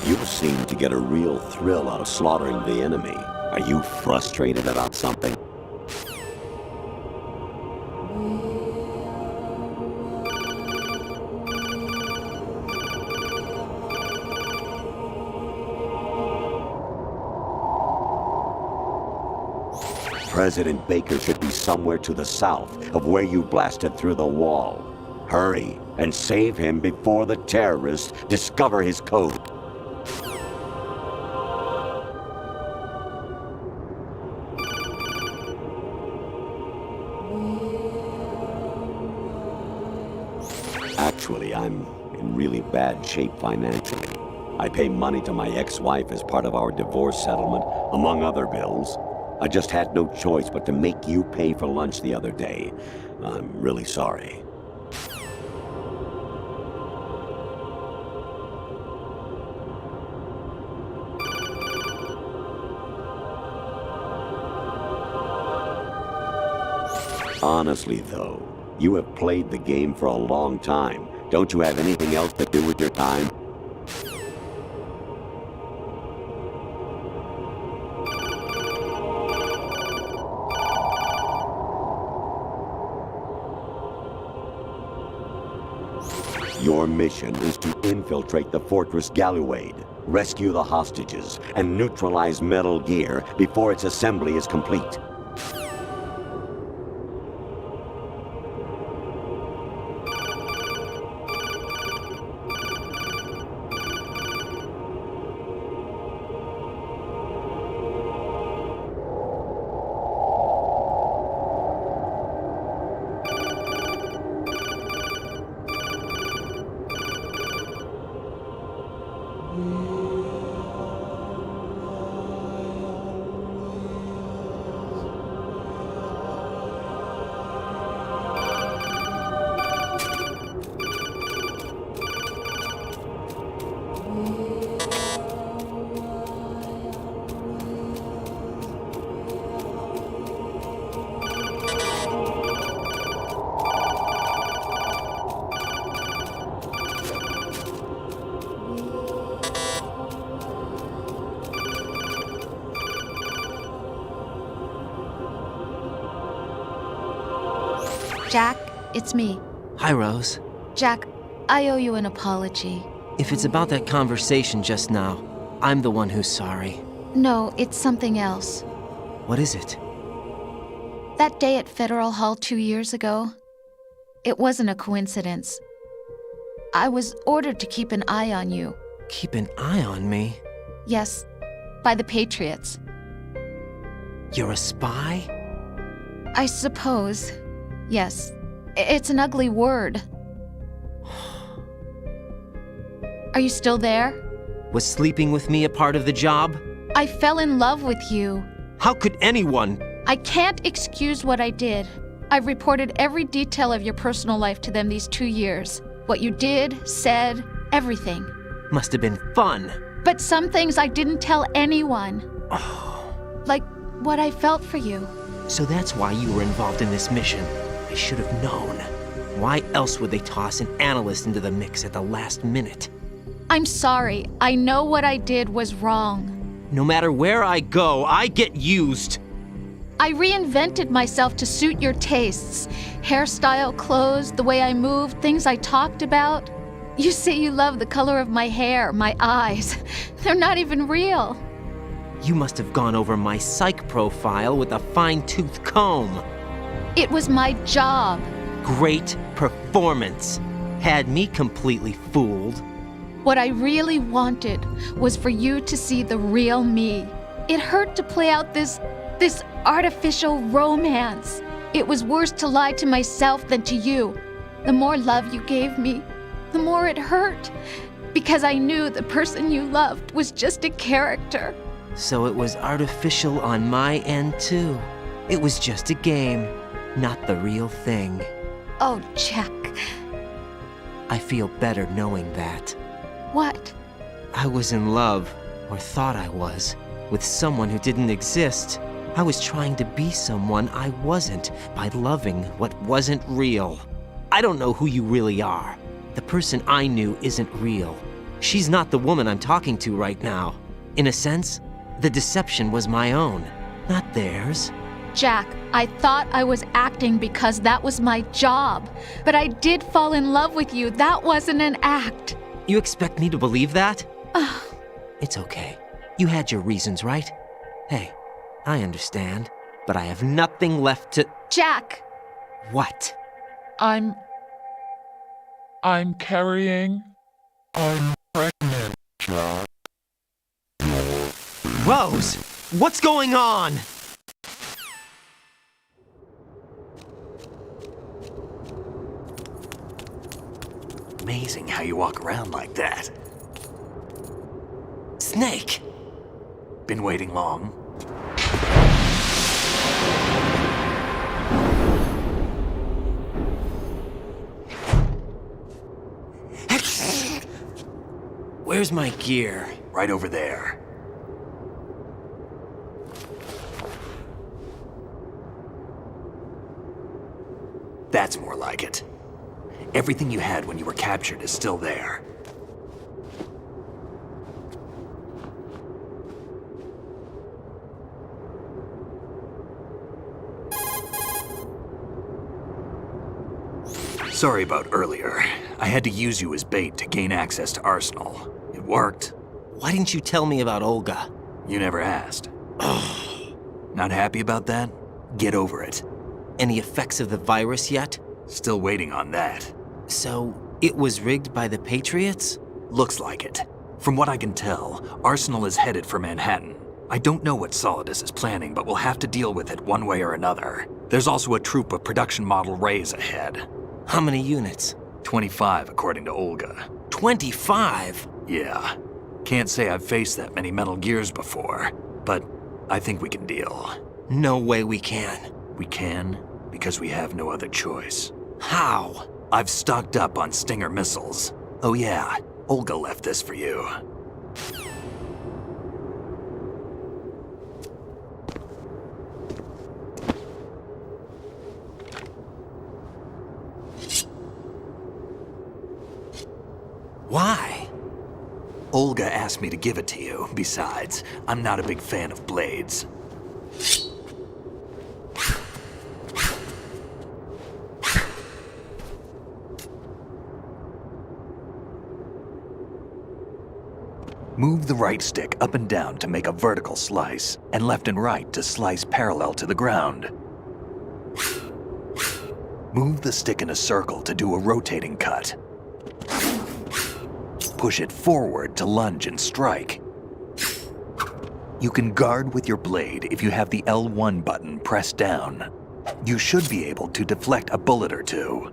You seem to get a real thrill out of slaughtering the enemy. Are you frustrated about something? President Baker should be somewhere to the south of where you blasted through the wall. Hurry and save him before the terrorists discover his code. Actually, I'm in really bad shape financially. I pay money to my ex-wife as part of our divorce settlement, among other bills. I just had no choice but to make you pay for lunch the other day. I'm really sorry. Honestly, though, you have played the game for a long time. Don't you have anything else to do with your time? Your mission is to infiltrate the Fortress Galluade, rescue the hostages, and neutralize Metal Gear before its assembly is complete. Jack, it's me. Hi, Rose. Jack, I owe you an apology. If it's about that conversation just now, I'm the one who's sorry. No, it's something else. What is it? That day at Federal Hall 2 years ago, it wasn't a coincidence. I was ordered to keep an eye on you. Keep an eye on me? Yes, by the Patriots. You're a spy? I suppose. Yes. It's an ugly word. Are you still there? Was sleeping with me a part of the job? I fell in love with you. How could anyone? I can't excuse what I did. I've reported every detail of your personal life to them these 2 years. What you did, said, everything. Must have been fun. But some things I didn't tell anyone. Like what I felt for you. So that's why you were involved in this mission. I should have known. Why else would they toss an analyst into the mix at the last minute? I'm sorry. I know what I did was wrong. No matter where I go, I get used. I reinvented myself to suit your tastes. Hairstyle, clothes, the way I moved, things I talked about. You say you love the color of my hair, my eyes. They're not even real. You must have gone over my psych profile with a fine-tooth comb. It was my job. Great performance. Had me completely fooled. What I really wanted was for you to see the real me. It hurt to play out this artificial romance. It was worse to lie to myself than to you. The more love you gave me, the more it hurt. Because I knew the person you loved was just a character. So it was artificial on my end, too. It was just a game, not the real thing. Oh, Jack. I feel better knowing that. What? I was in love, or thought I was, with someone who didn't exist. I was trying to be someone I wasn't by loving what wasn't real. I don't know who you really are. The person I knew isn't real. She's not the woman I'm talking to right now. In a sense, the deception was my own, not theirs. Jack, I thought I was acting because that was my job. But I did fall in love with you. That wasn't an act. You expect me to believe that? It's okay. You had your reasons, right? Hey, I understand, but I have nothing left to... Jack! What? I'm carrying. I'm pregnant, Jack. Rose! What's going on? Amazing how you walk around like that. Snake! Been waiting long? Where's my gear? Right over there. That's more like it. Everything you had when you were captured is still there. Sorry about earlier. I had to use you as bait to gain access to Arsenal. It worked. Why didn't you tell me about Olga? You never asked. Not happy about that? Get over it. Any effects of the virus yet? Still waiting on that. So, it was rigged by the Patriots? Looks like it. From what I can tell, Arsenal is headed for Manhattan. I don't know what Solidus is planning, but we'll have to deal with it one way or another. There's also a troop of production model Rays ahead. How many units? 25, according to Olga. 25? Yeah. Can't say I've faced that many Metal Gears before, but I think we can deal. No way we can. We can, because we have no other choice. How? I've stocked up on Stinger missiles. Oh yeah, Olga left this for you. Why? Olga asked me to give it to you. Besides, I'm not a big fan of blades. Move the right stick up and down to make a vertical slice, and left and right to slice parallel to the ground. Move the stick in a circle to do a rotating cut. Push it forward to lunge and strike. You can guard with your blade if you have the L1 button pressed down. You should be able to deflect a bullet or two.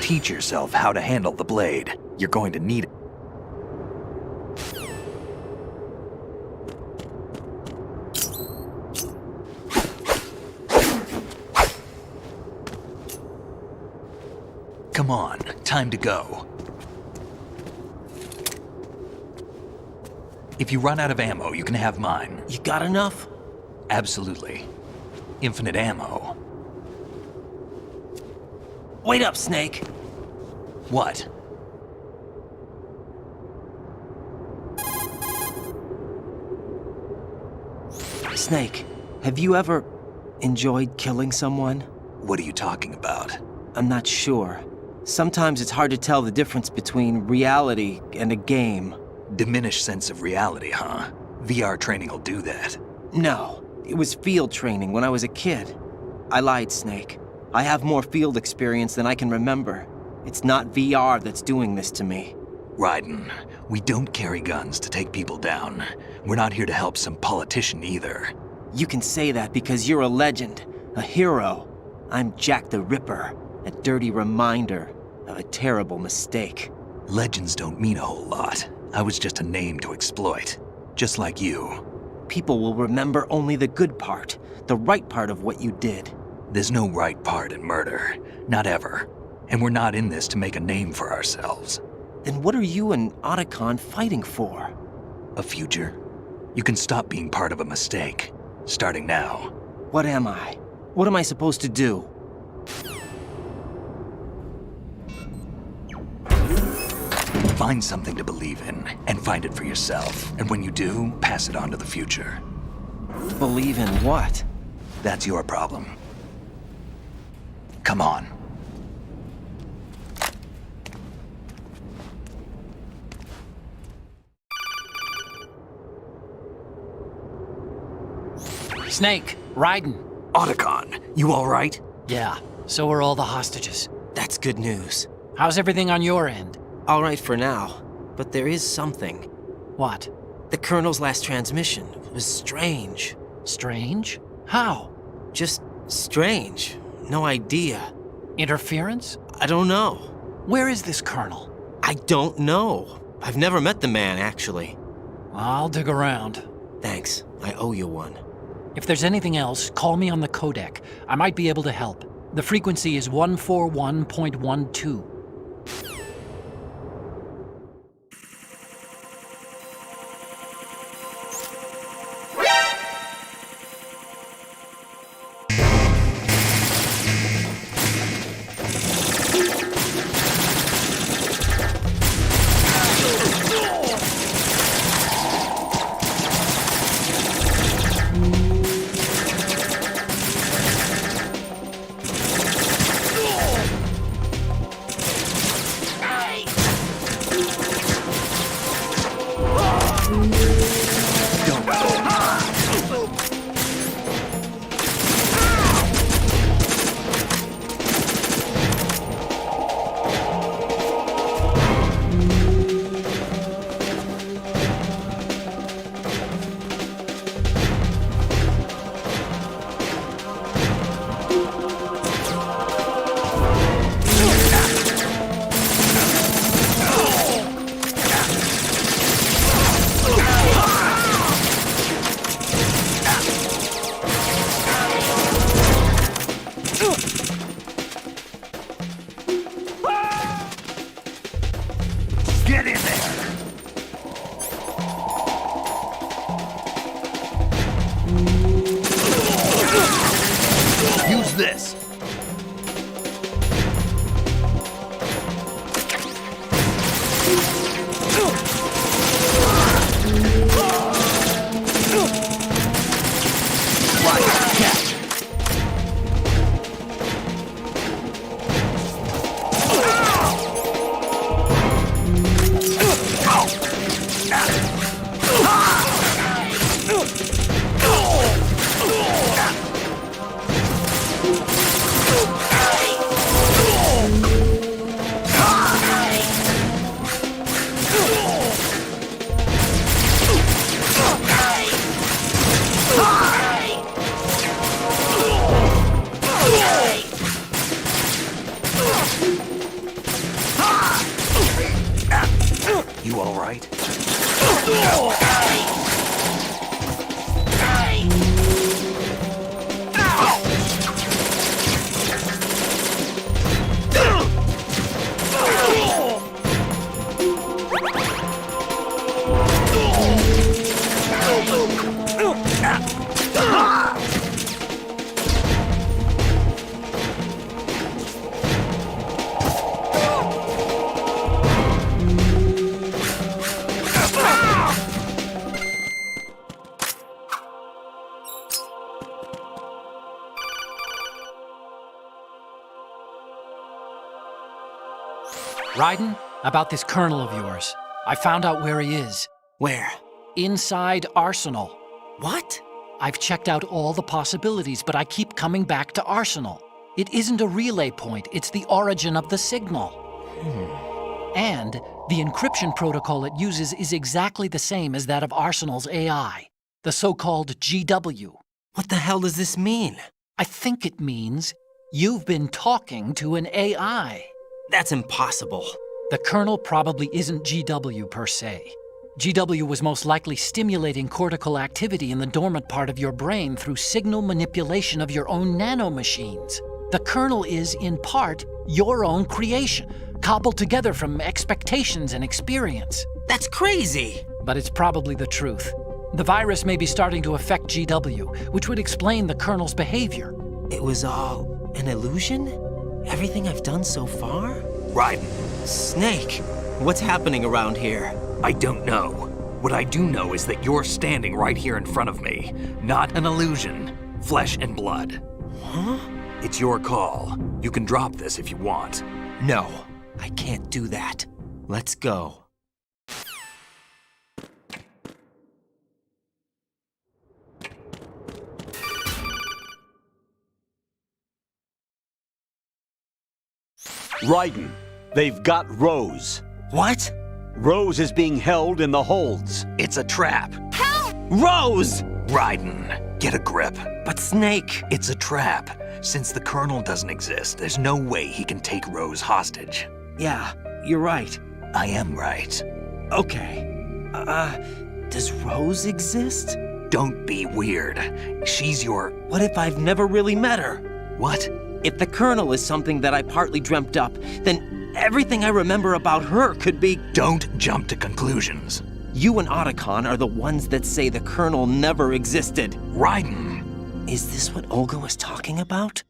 Teach yourself how to handle the blade. You're going to need it. Come on, time to go. If you run out of ammo, you can have mine. You got enough? Absolutely. Infinite ammo. Wait up, Snake. What? Snake, have you ever enjoyed killing someone? What are you talking about? I'm not sure. Sometimes it's hard to tell the difference between reality and a game. Diminished sense of reality, huh? VR training will do that. No, it was field training when I was a kid. I lied, Snake. I have more field experience than I can remember. It's not VR that's doing this to me. Raiden, we don't carry guns to take people down. We're not here to help some politician either. You can say that because you're a legend, a hero. I'm Jack the Ripper, a dirty reminder of a terrible mistake. Legends don't mean a whole lot. I was just a name to exploit, just like you. People will remember only the good part, the right part of what you did. There's no right part in murder, not ever. And we're not in this to make a name for ourselves. Then what are you and Otacon fighting for? A future. You can stop being part of a mistake, starting now. What am I? What am I supposed to do? Find something to believe in, and find it for yourself. And when you do, pass it on to the future. Believe in what? That's your problem. Come on. Snake, Raiden. Otacon, you all right? Yeah, so are all the hostages. That's good news. How's everything on your end? All right for now, but there is something. What? The Colonel's last transmission was strange. Strange? How? Just strange. No idea. Interference? I don't know. Where is this Colonel? I don't know. I've never met the man, actually. I'll dig around. Thanks. I owe you one. If there's anything else, call me on the codec. I might be able to help. The frequency is 141.12. Get in there! Use this! Raiden, about this colonel of yours. I found out where he is. Where? Inside Arsenal. What? I've checked out all the possibilities, but I keep coming back to Arsenal. It isn't a relay point, it's the origin of the signal. And the encryption protocol it uses is exactly the same as that of Arsenal's AI, the so-called GW. What the hell does this mean? I think it means you've been talking to an AI. That's impossible. The kernel probably isn't GW per se. GW was most likely stimulating cortical activity in the dormant part of your brain through signal manipulation of your own nanomachines. The kernel is, in part, your own creation, cobbled together from expectations and experience. That's crazy! But it's probably the truth. The virus may be starting to affect GW, which would explain the kernel's behavior. It was all an illusion? Everything I've done so far? Raiden, Snake, what's happening around here? I don't know. What I do know is that you're standing right here in front of me. Not an illusion. Flesh and blood. Huh? It's your call. You can drop this if you want. No, I can't do that. Let's go. Raiden, they've got Rose. What? Rose is being held in the holds. It's a trap. Rose! Raiden, get a grip. But Snake... It's a trap. Since the Colonel doesn't exist, there's no way he can take Rose hostage. Yeah, you're right. I am right. Okay. Does Rose exist? Don't be weird. She's your... What if I've never really met her? What? If the Colonel is something that I partly dreamt up, then everything I remember about her could be... Don't jump to conclusions. You and Otacon are the ones that say the Colonel never existed. Raiden! Is this what Olga was talking about?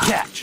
Catch!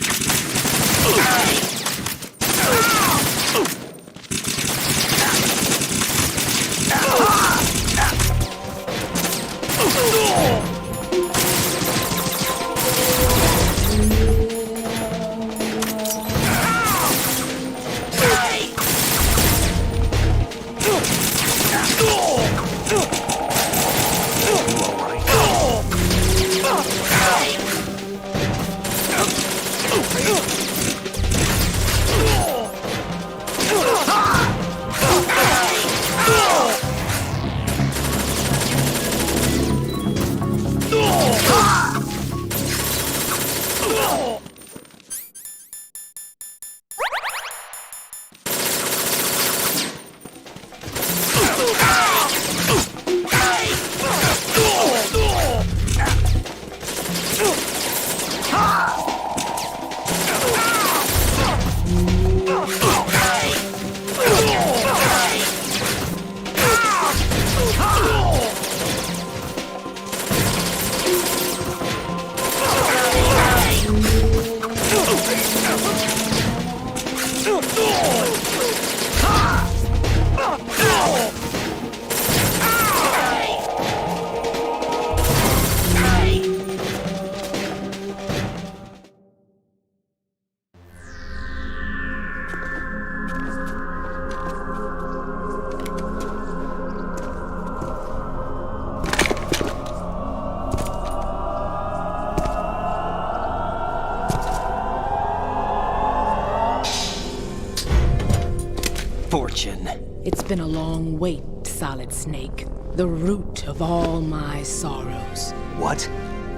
fortune. It's been a long wait, Solid Snake. The root of all my sorrows. What?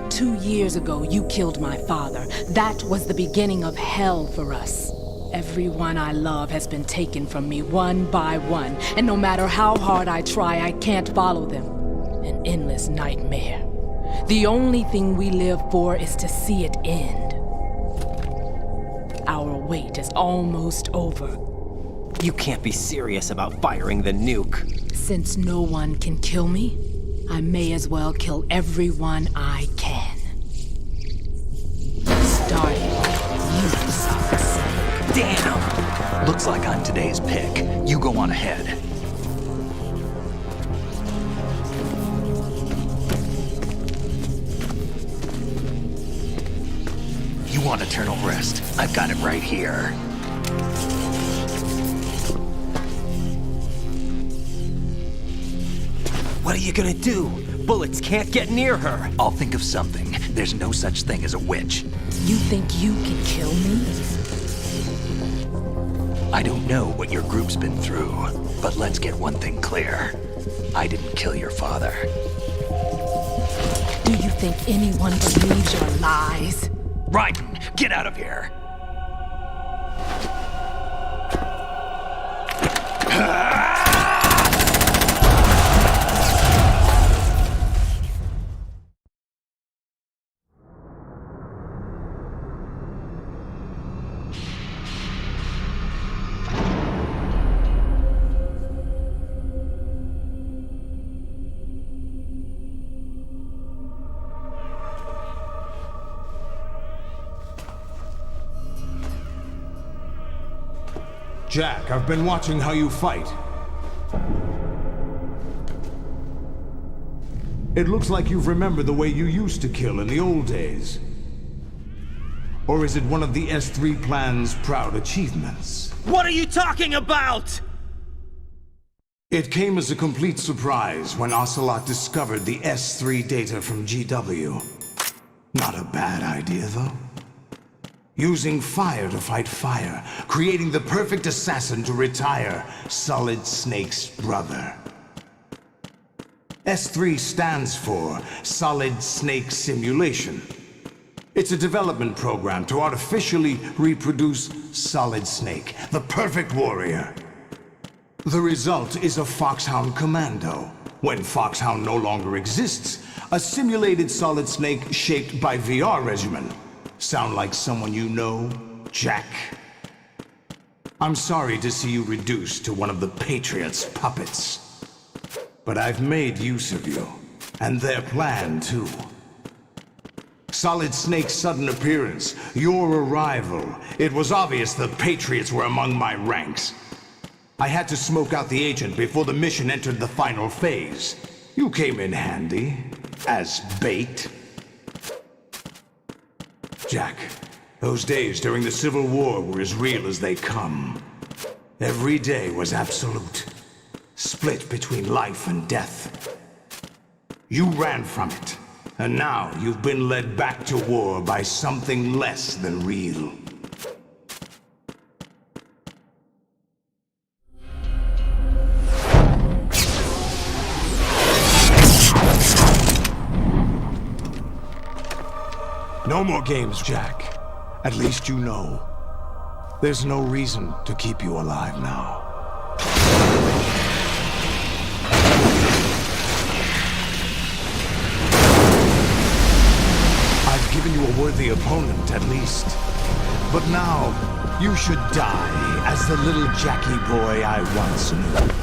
2 years ago, you killed my father. That was the beginning of hell for us. Everyone I love has been taken from me one by one, and no matter how hard I try, I can't follow them. An endless nightmare. The only thing we live for is to see it end. Our wait is almost over. You can't be serious about firing the nuke. Since no one can kill me, I may as well kill everyone I can. Starting with you, Solid Snake. Damn! Looks like I'm today's pick. You go on ahead. You want eternal rest? I've got it right here. What are you gonna do? Bullets can't get near her. I'll think of something. There's no such thing as a witch. You think you can kill me? I don't know what your group's been through, but let's get one thing clear. I didn't kill your father. Do you think anyone believes your lies? Raiden, get out of here! Jack, I've been watching how you fight. It looks like you've remembered the way you used to kill in the old days. Or is it one of the S3 plan's proud achievements? What are you talking about? It came as a complete surprise when Ocelot discovered the S3 data from GW. Not a bad idea, though. Using fire to fight fire, creating the perfect assassin to retire Solid Snake's brother. S3 stands for Solid Snake Simulation. It's a development program to artificially reproduce Solid Snake, the perfect warrior. The result is a Foxhound Commando. When Foxhound no longer exists, a simulated Solid Snake shaped by VR regimen. Sound like someone you know, Jack? I'm sorry to see you reduced to one of the Patriots' puppets. But I've made use of you, and their plan too. Solid Snake's sudden appearance, your arrival, it was obvious the Patriots were among my ranks. I had to smoke out the agent before the mission entered the final phase. You came in handy, as bait. Jack, those days during the Civil War were as real as they come. Every day was absolute, split between life and death. You ran from it, and now you've been led back to war by something less than real. No more games, Jack. At least you know. There's no reason to keep you alive now. I've given you a worthy opponent, at least. But now, you should die as the little Jackie boy I once knew.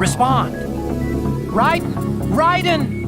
Respond. Raiden! Raiden!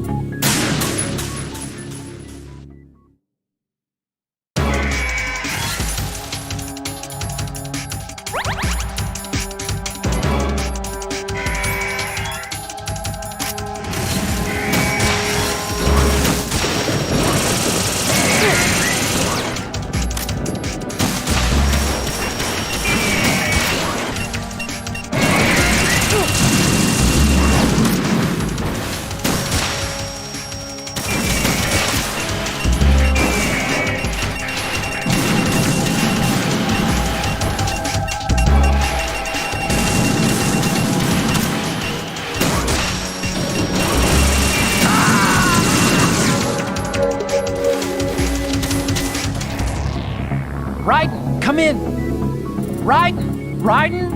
Raiden, come in! Raiden! Raiden!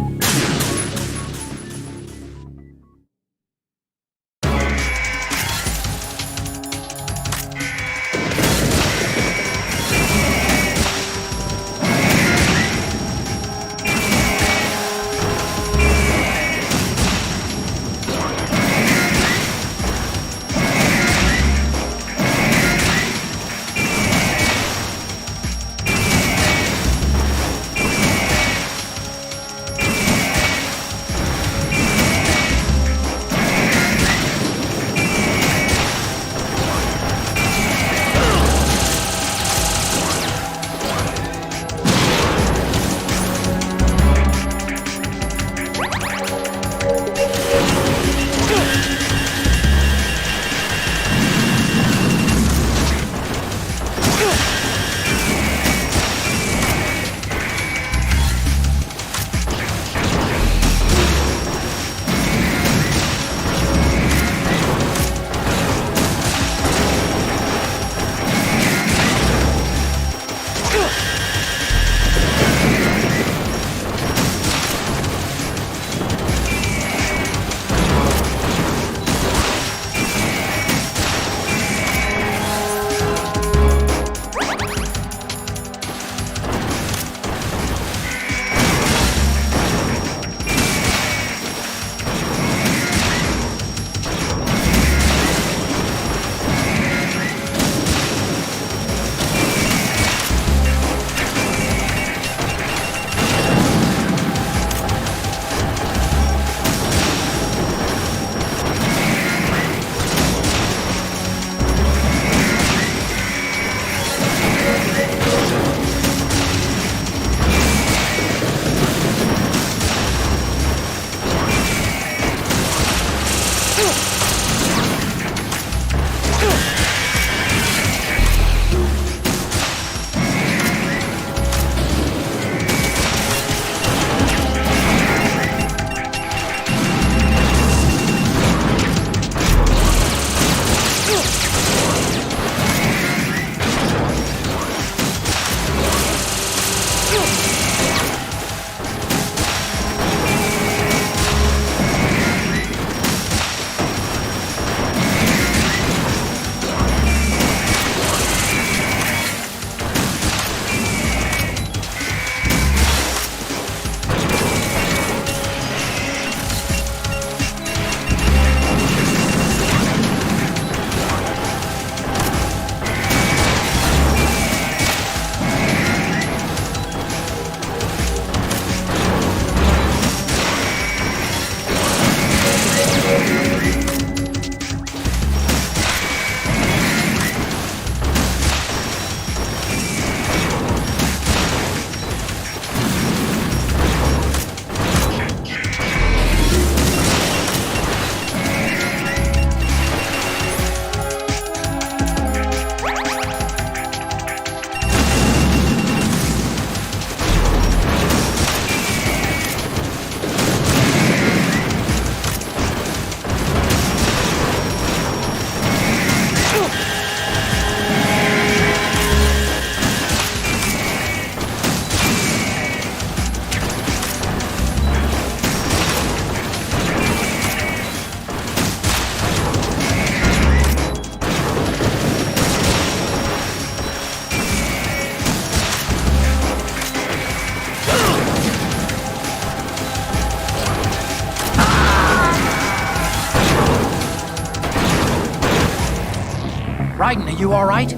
Raiden, are you all right?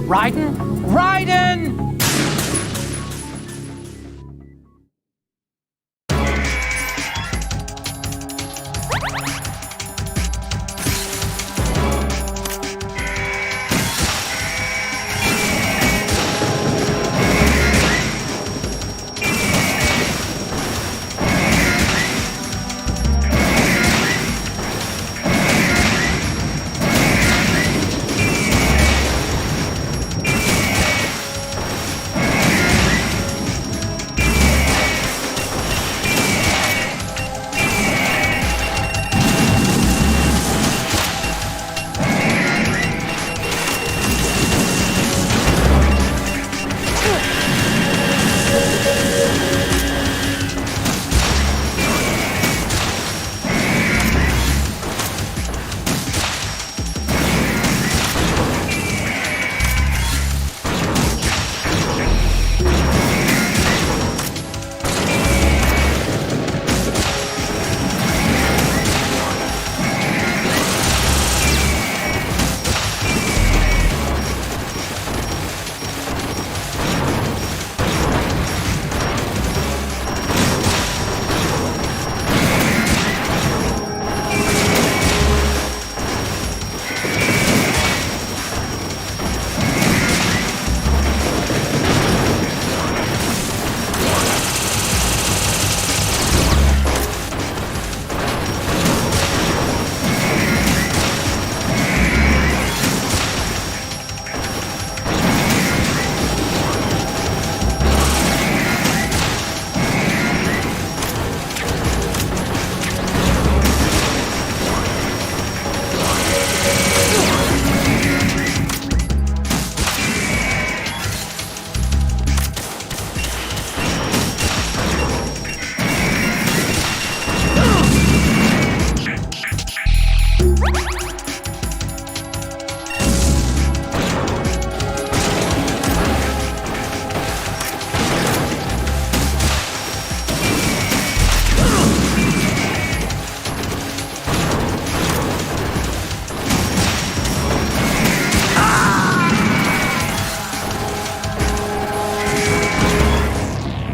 Raiden? Raiden!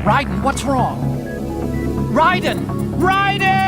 Raiden, what's wrong? Raiden! Raiden!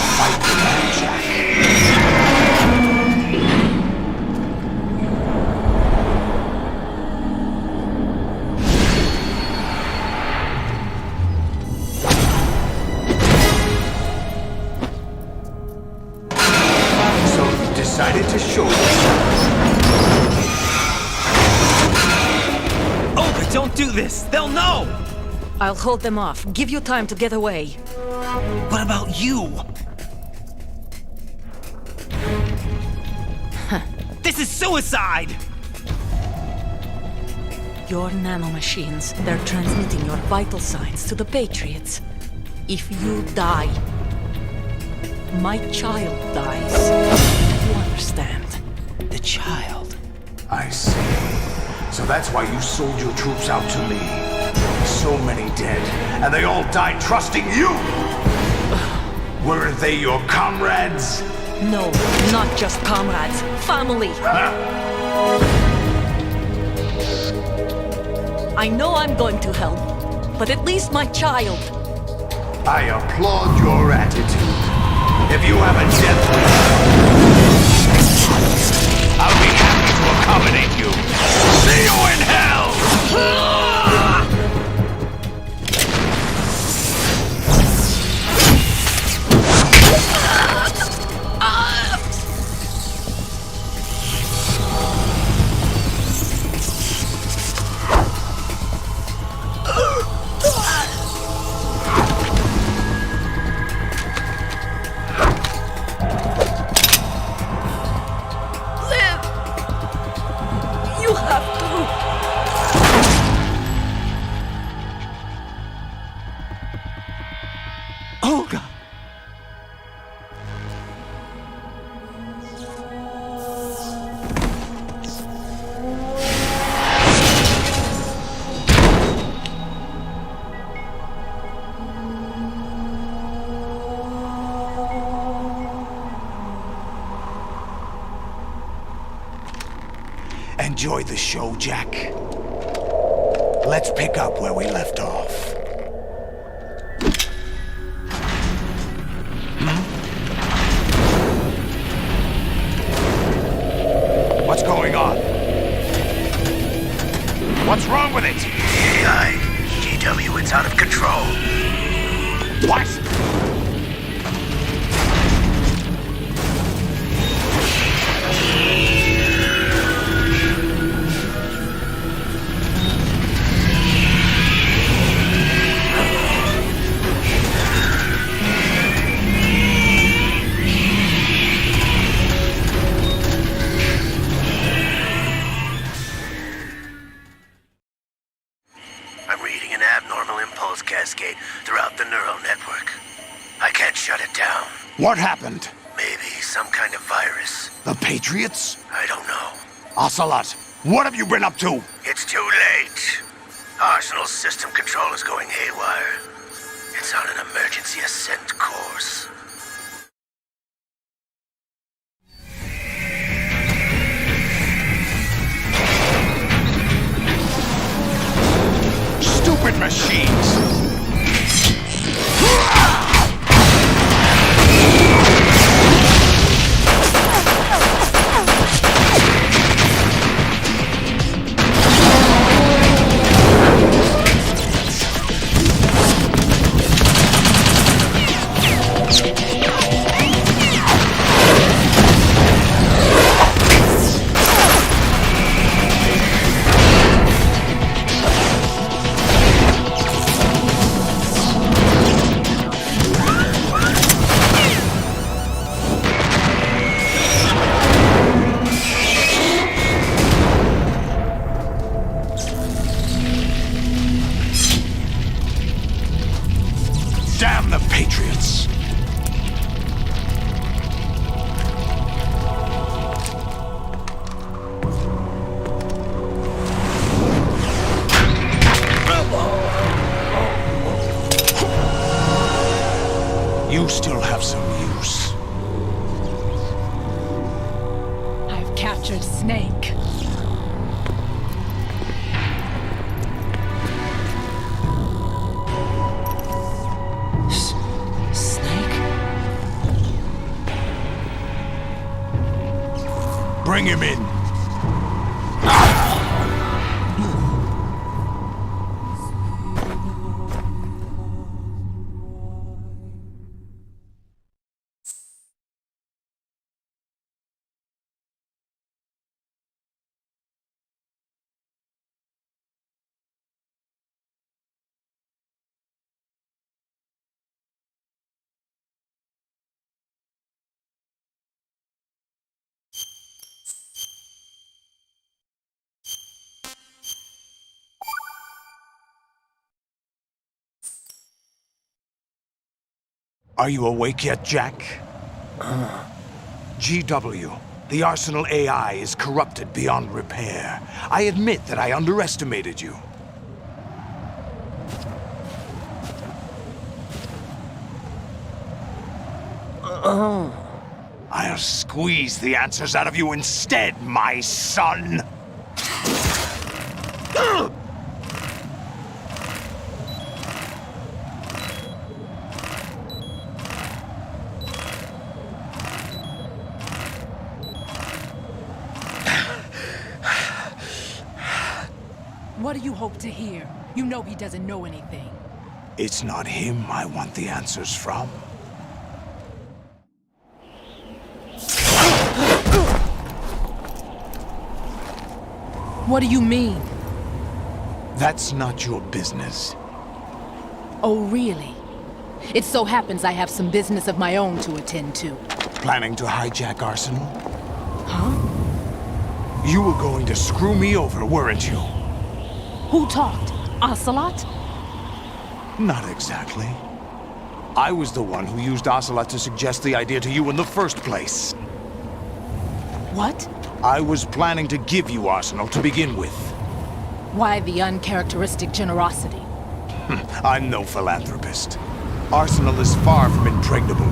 fight the man, Jack. So you decided to show yourself. Oh, but don't do this! They'll know! I'll hold them off. Give you time to get away. What about you? This is suicide! Your nanomachines, they're transmitting your vital signs to the Patriots. If you die, my child dies. You understand? The child. I see. So that's why you sold your troops out to me. So many dead, and they all died trusting you! Weren't they your comrades? No, not just comrades. Family! I know I'm going to help, but at least my child. I applaud your attitude. If you have a death wish, I'll be happy to accommodate you. See you in hell! You have to. Olga! Enjoy the show, Jack. Let's pick up where we left off. What's going on? What's wrong with it? GW, it's out of control. What? I'm reading an abnormal impulse cascade throughout the neural network. I can't shut it down. What happened? Maybe some kind of virus. The Patriots? I don't know. Ocelot, what have you been up to? It's too late. Arsenal's system control is going haywire. It's on an emergency ascent course. Stupid machines! Damn the Patriots! You still have some use. I've captured Snake. Snake? Bring him in. Are you awake yet, Jack? GW, the Arsenal AI is corrupted beyond repair. I admit that I underestimated you. I'll squeeze the answers out of you instead, my son! What do you hope to hear? You know he doesn't know anything. It's not him I want the answers from. What do you mean? That's not your business. Oh, really? It so happens I have some business of my own to attend to. Planning to hijack Arsenal? Huh? You were going to screw me over, weren't you? Who talked? Ocelot? Not exactly. I was the one who used Ocelot to suggest the idea to you in the first place. What? I was planning to give you Arsenal to begin with. Why the uncharacteristic generosity? I'm no philanthropist. Arsenal is far from impregnable.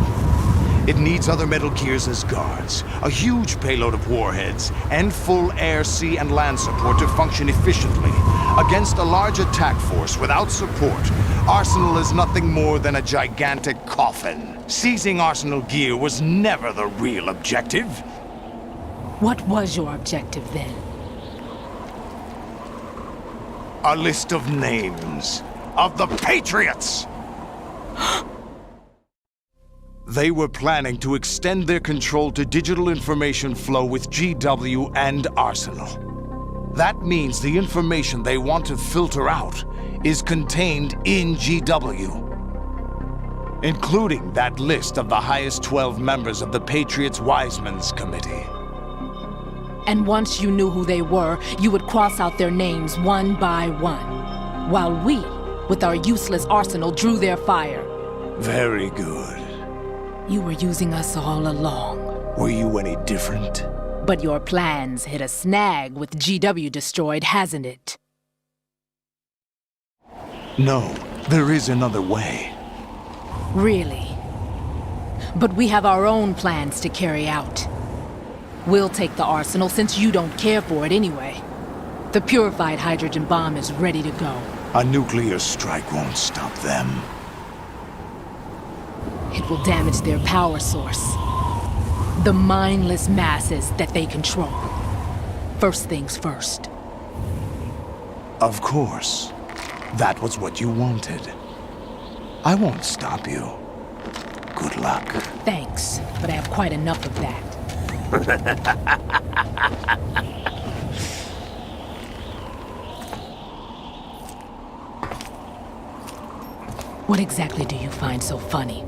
It needs other Metal Gears as guards, a huge payload of warheads, and full air, sea, and land support to function efficiently. Against a large attack force without support, Arsenal is nothing more than a gigantic coffin. Seizing Arsenal gear was never the real objective. What was your objective then? A list of names of the Patriots! They were planning to extend their control to digital information flow with GW and Arsenal. That means the information they want to filter out is contained in GW, including that list of the highest 12 members of the Patriots Wiseman's Committee. And once you knew who they were, you would cross out their names one by one, while we, with our useless arsenal, drew their fire. Very good. You were using us all along. Were you any different? But your plans hit a snag with GW destroyed, hasn't it? No, there is another way. Really? But we have our own plans to carry out. We'll take the arsenal since you don't care for it anyway. The purified hydrogen bomb is ready to go. A nuclear strike won't stop them. It will damage their power source. The mindless masses that they control. First things first. Of course. That was what you wanted. I won't stop you. Good luck. Thanks, but I have quite enough of that. What exactly do you find so funny?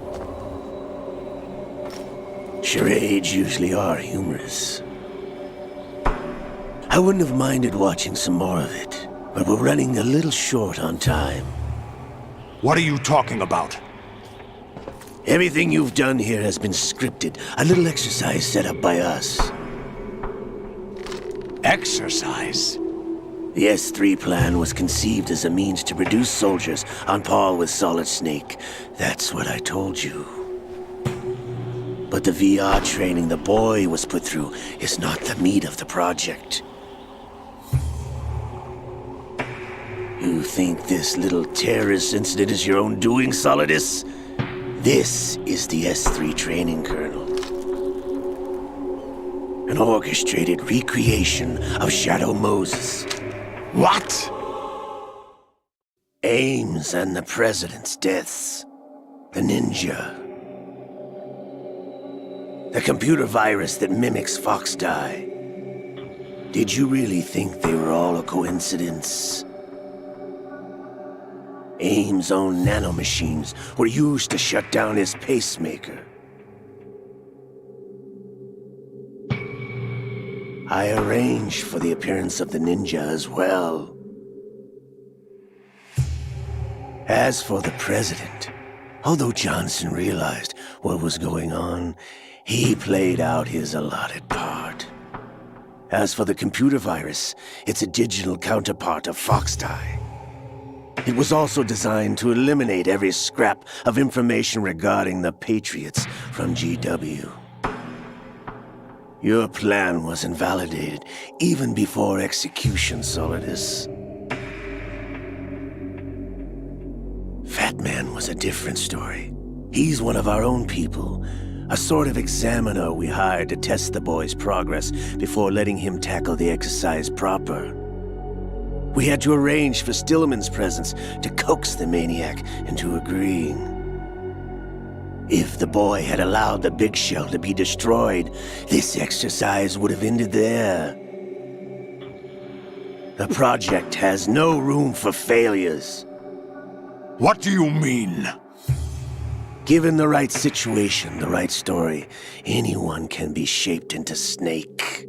Charades usually are humorous. I wouldn't have minded watching some more of it, but we're running a little short on time. What are you talking about? Everything you've done here has been scripted. A little exercise set up by us. Exercise? The S3 plan was conceived as a means to produce soldiers on par with Solid Snake. That's what I told you. But the VR training the boy was put through is not the meat of the project. You think this little terrorist incident is your own doing, Solidus? This is the S3 training kernel. An orchestrated recreation of Shadow Moses. What? Ames and the President's deaths. The ninja. The computer virus that mimics Foxdie. Did you really think they were all a coincidence? Ames' own nanomachines were used to shut down his pacemaker. I arranged for the appearance of the ninja as well. As for the President, although Johnson realized what was going on, he played out his allotted part. As for the computer virus, it's a digital counterpart of Foxdie. It was also designed to eliminate every scrap of information regarding the Patriots from GW. Your plan was invalidated even before execution, Solidus. Fat Man was a different story. He's one of our own people, a sort of examiner we hired to test the boy's progress before letting him tackle the exercise proper. We had to arrange for Stillman's presence to coax the maniac into agreeing. If the boy had allowed the big shell to be destroyed, this exercise would have ended there. The project has no room for failures. What do you mean? Given the right situation, the right story, anyone can be shaped into Snake.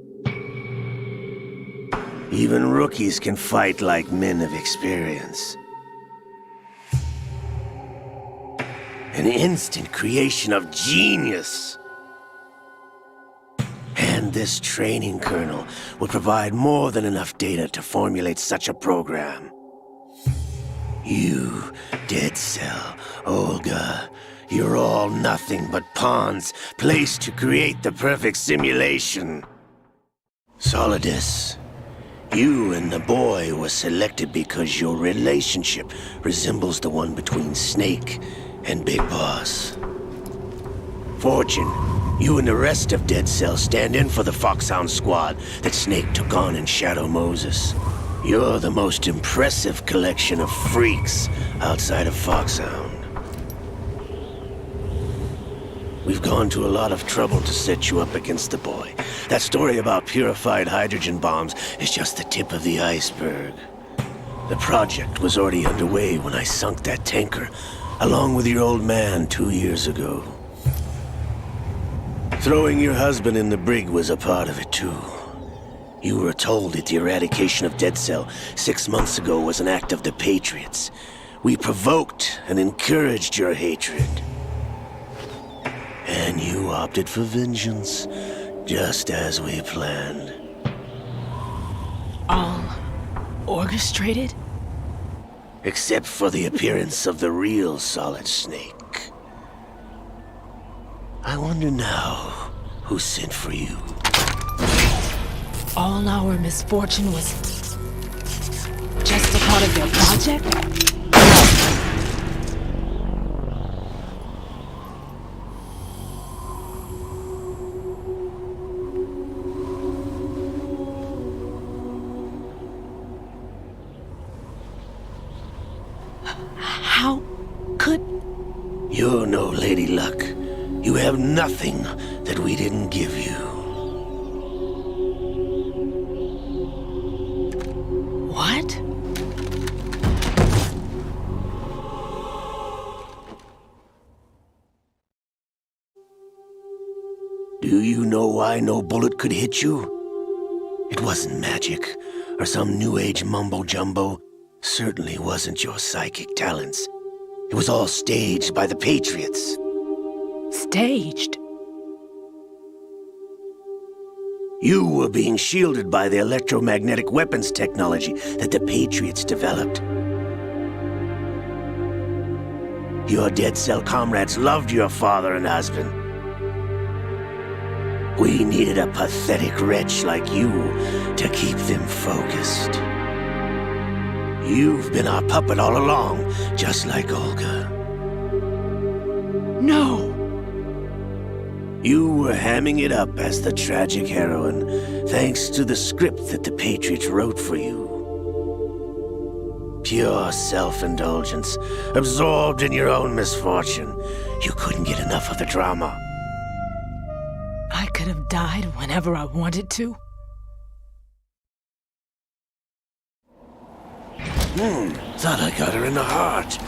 Even rookies can fight like men of experience. An instant creation of genius. And this training kernel would provide more than enough data to formulate such a program. You, Dead Cell, Olga, you're all nothing but pawns placed to create the perfect simulation. Solidus, you and the boy were selected because your relationship resembles the one between Snake and Big Boss. Fortune, you and the rest of Dead Cell stand in for the Foxhound squad that Snake took on in Shadow Moses. You're the most impressive collection of freaks outside of Foxhound. We've gone to a lot of trouble to set you up against the boy. That story about purified hydrogen bombs is just the tip of the iceberg. The project was already underway when I sunk that tanker, along with your old man 2 years ago. Throwing your husband in the brig was a part of it too. You were told that the eradication of Dead Cell 6 months ago was an act of the Patriots. We provoked and encouraged your hatred. And you opted for vengeance, just as we planned. All orchestrated? Except for the appearance of the real Solid Snake. I wonder now who sent for you. All our misfortune was just a part of their project? How could... You're no Lady Luck. You have nothing that we didn't give you. What? Do you know why no bullet could hit you? It wasn't magic, or some new age mumbo-jumbo. Certainly wasn't your psychic talents. It was all staged by the Patriots. Staged? You were being shielded by the electromagnetic weapons technology that the Patriots developed. Your Dead Cell comrades loved your father and husband. We needed a pathetic wretch like you to keep them focused. You've been our puppet all along, just like Olga. No! You were hamming it up as the tragic heroine, thanks to the script that the Patriots wrote for you. Pure self-indulgence, absorbed in your own misfortune. You couldn't get enough of the drama. I could have died whenever I wanted to. Thought I got her in the heart.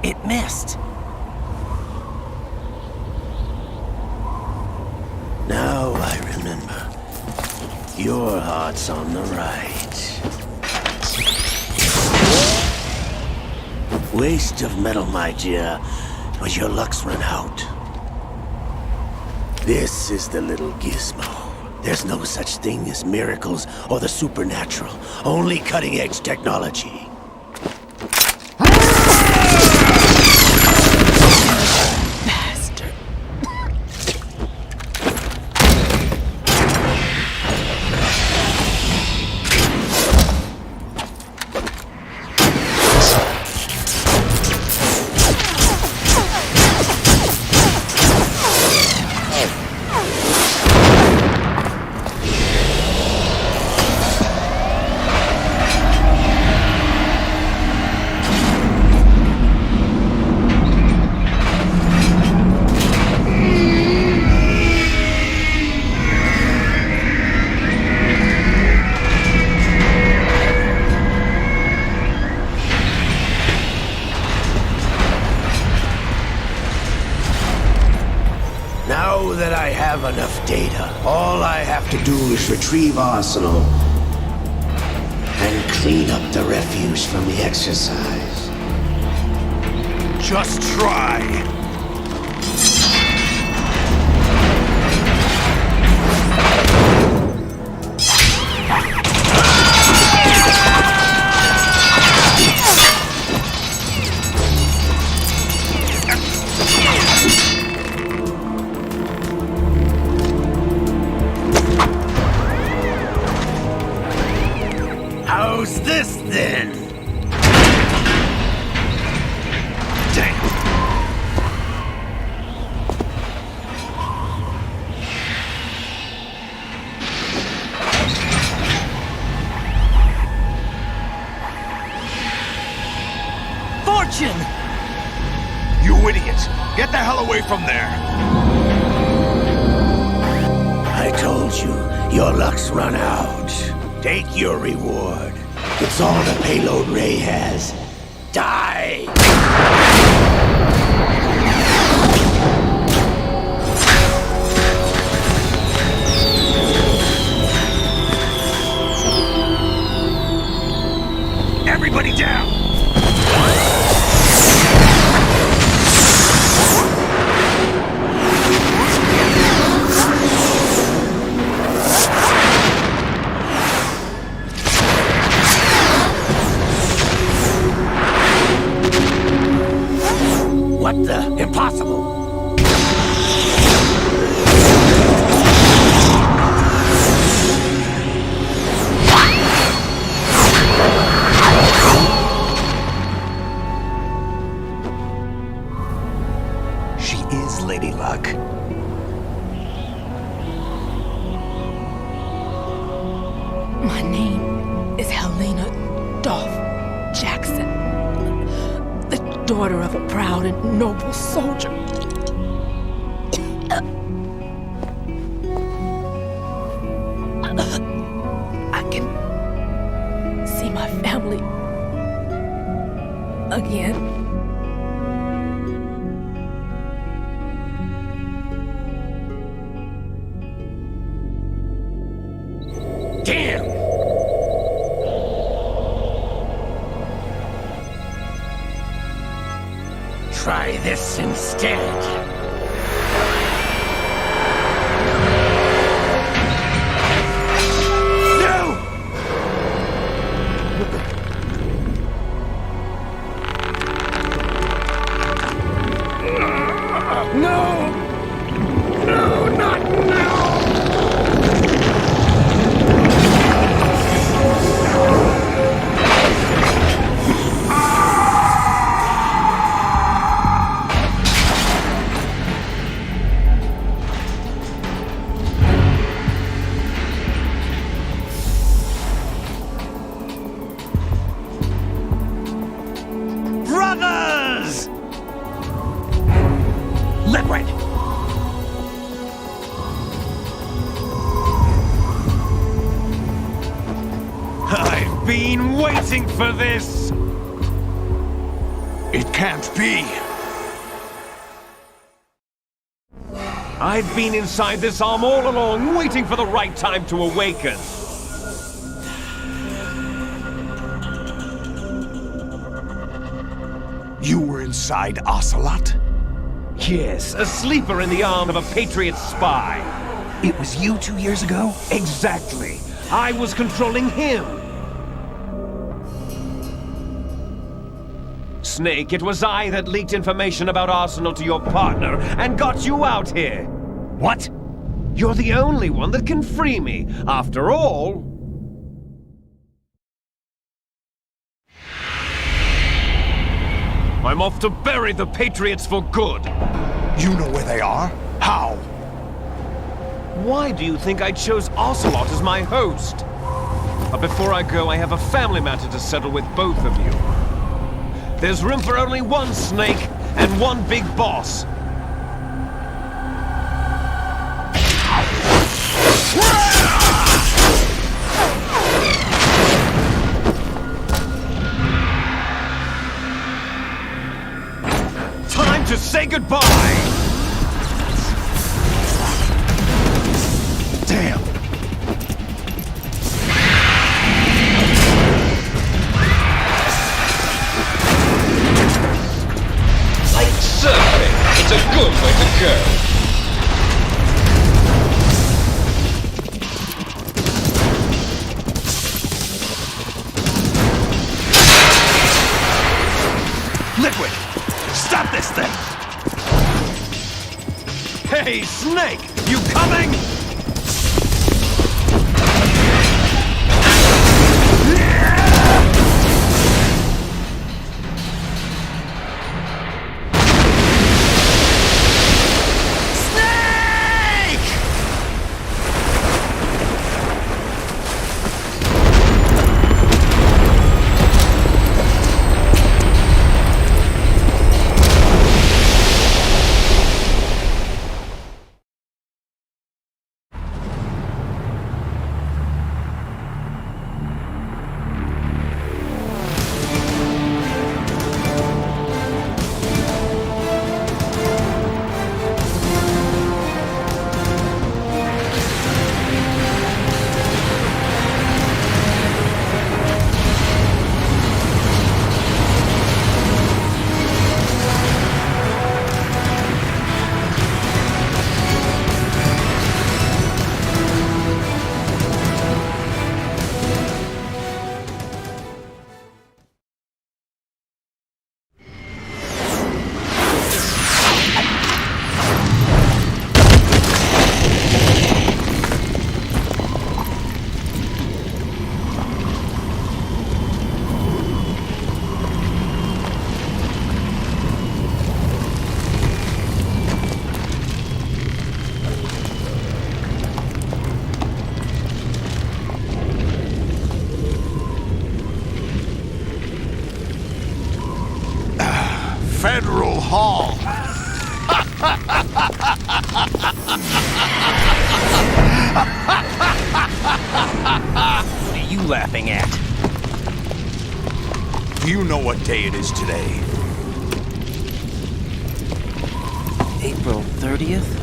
It missed. Now I remember. Your heart's on the right. Waste of metal, my dear, but your luck's run out. This is the little gizmo. There's no such thing as miracles or the supernatural, only cutting-edge technology. Bastard. Now that I have enough data, all I have to do is retrieve Arsenal and clean up the refuse from the exercise. Just try. How's this then? Damn. Fortune! You idiots! Get the hell away from there! I told you, your luck's run out. Take your reward. It's all the payload Ray has. Die! Everybody down! What the? Impossible! She is Lady Luck. My name is Helena Dolph Jackson, the daughter of a proud and noble soldier. I can see my family again. Damn! Try this instead. Liquid! I've been waiting for this! It can't be! I've been inside this arm all along, waiting for the right time to awaken. You were inside Ocelot? Yes, a sleeper in the arm of a Patriot spy. It was you 2 years ago? Exactly. I was controlling him. Snake, it was I that leaked information about Arsenal to your partner and got you out here. What? You're the only one that can free me. After all... I'm off to bury the Patriots for good. You know where they are? How? Why do you think I chose Ocelot as my host? But before I go, I have a family matter to settle with both of you. There's room for only one Snake and one big boss. Time to say goodbye! Damn! Like surfing, it's a good way to go. Liquid! Stop this thing! Hey, Snake! You coming? Federal Hall. What are you laughing at? Do you know what day it is today? April 30th?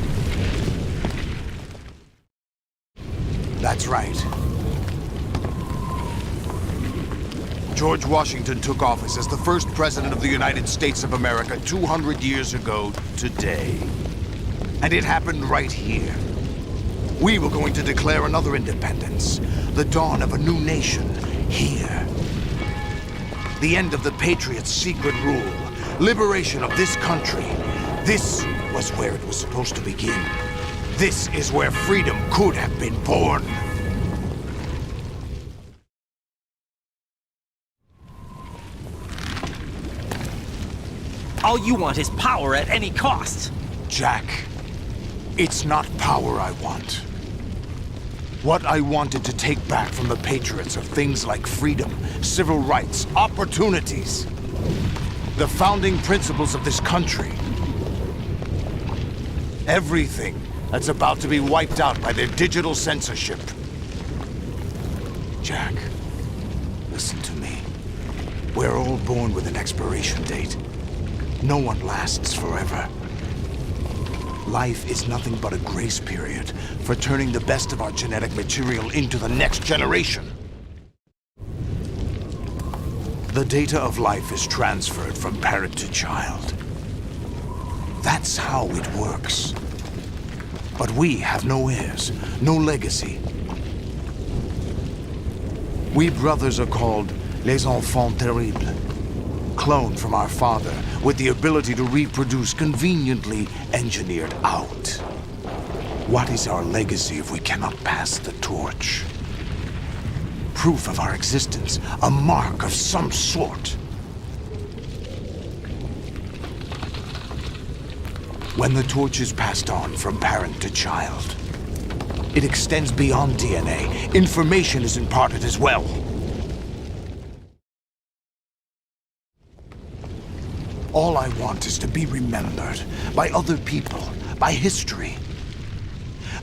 That's right. George Washington took office as the first president of the United States of America 200 years ago today. And it happened right here. We were going to declare another independence, the dawn of a new nation, here. The end of the Patriots' secret rule, liberation of this country. This was where it was supposed to begin. This is where freedom could have been born. All you want is power at any cost. Jack, it's not power I want. What I wanted to take back from the Patriots are things like freedom, civil rights, opportunities. The founding principles of this country. Everything that's about to be wiped out by their digital censorship. Jack, listen to me. We're all born with an expiration date. No one lasts forever. Life is nothing but a grace period for turning the best of our genetic material into the next generation. The data of life is transferred from parent to child. That's how it works. But we have no heirs, no legacy. We brothers are called les enfants terribles, cloned from our father with the ability to reproduce conveniently engineered out. What is our legacy if we cannot pass the torch? Proof of our existence, a mark of some sort. When the torch is passed on from parent to child, it extends beyond DNA. Information is imparted as well. All I want is to be remembered by other people, by history.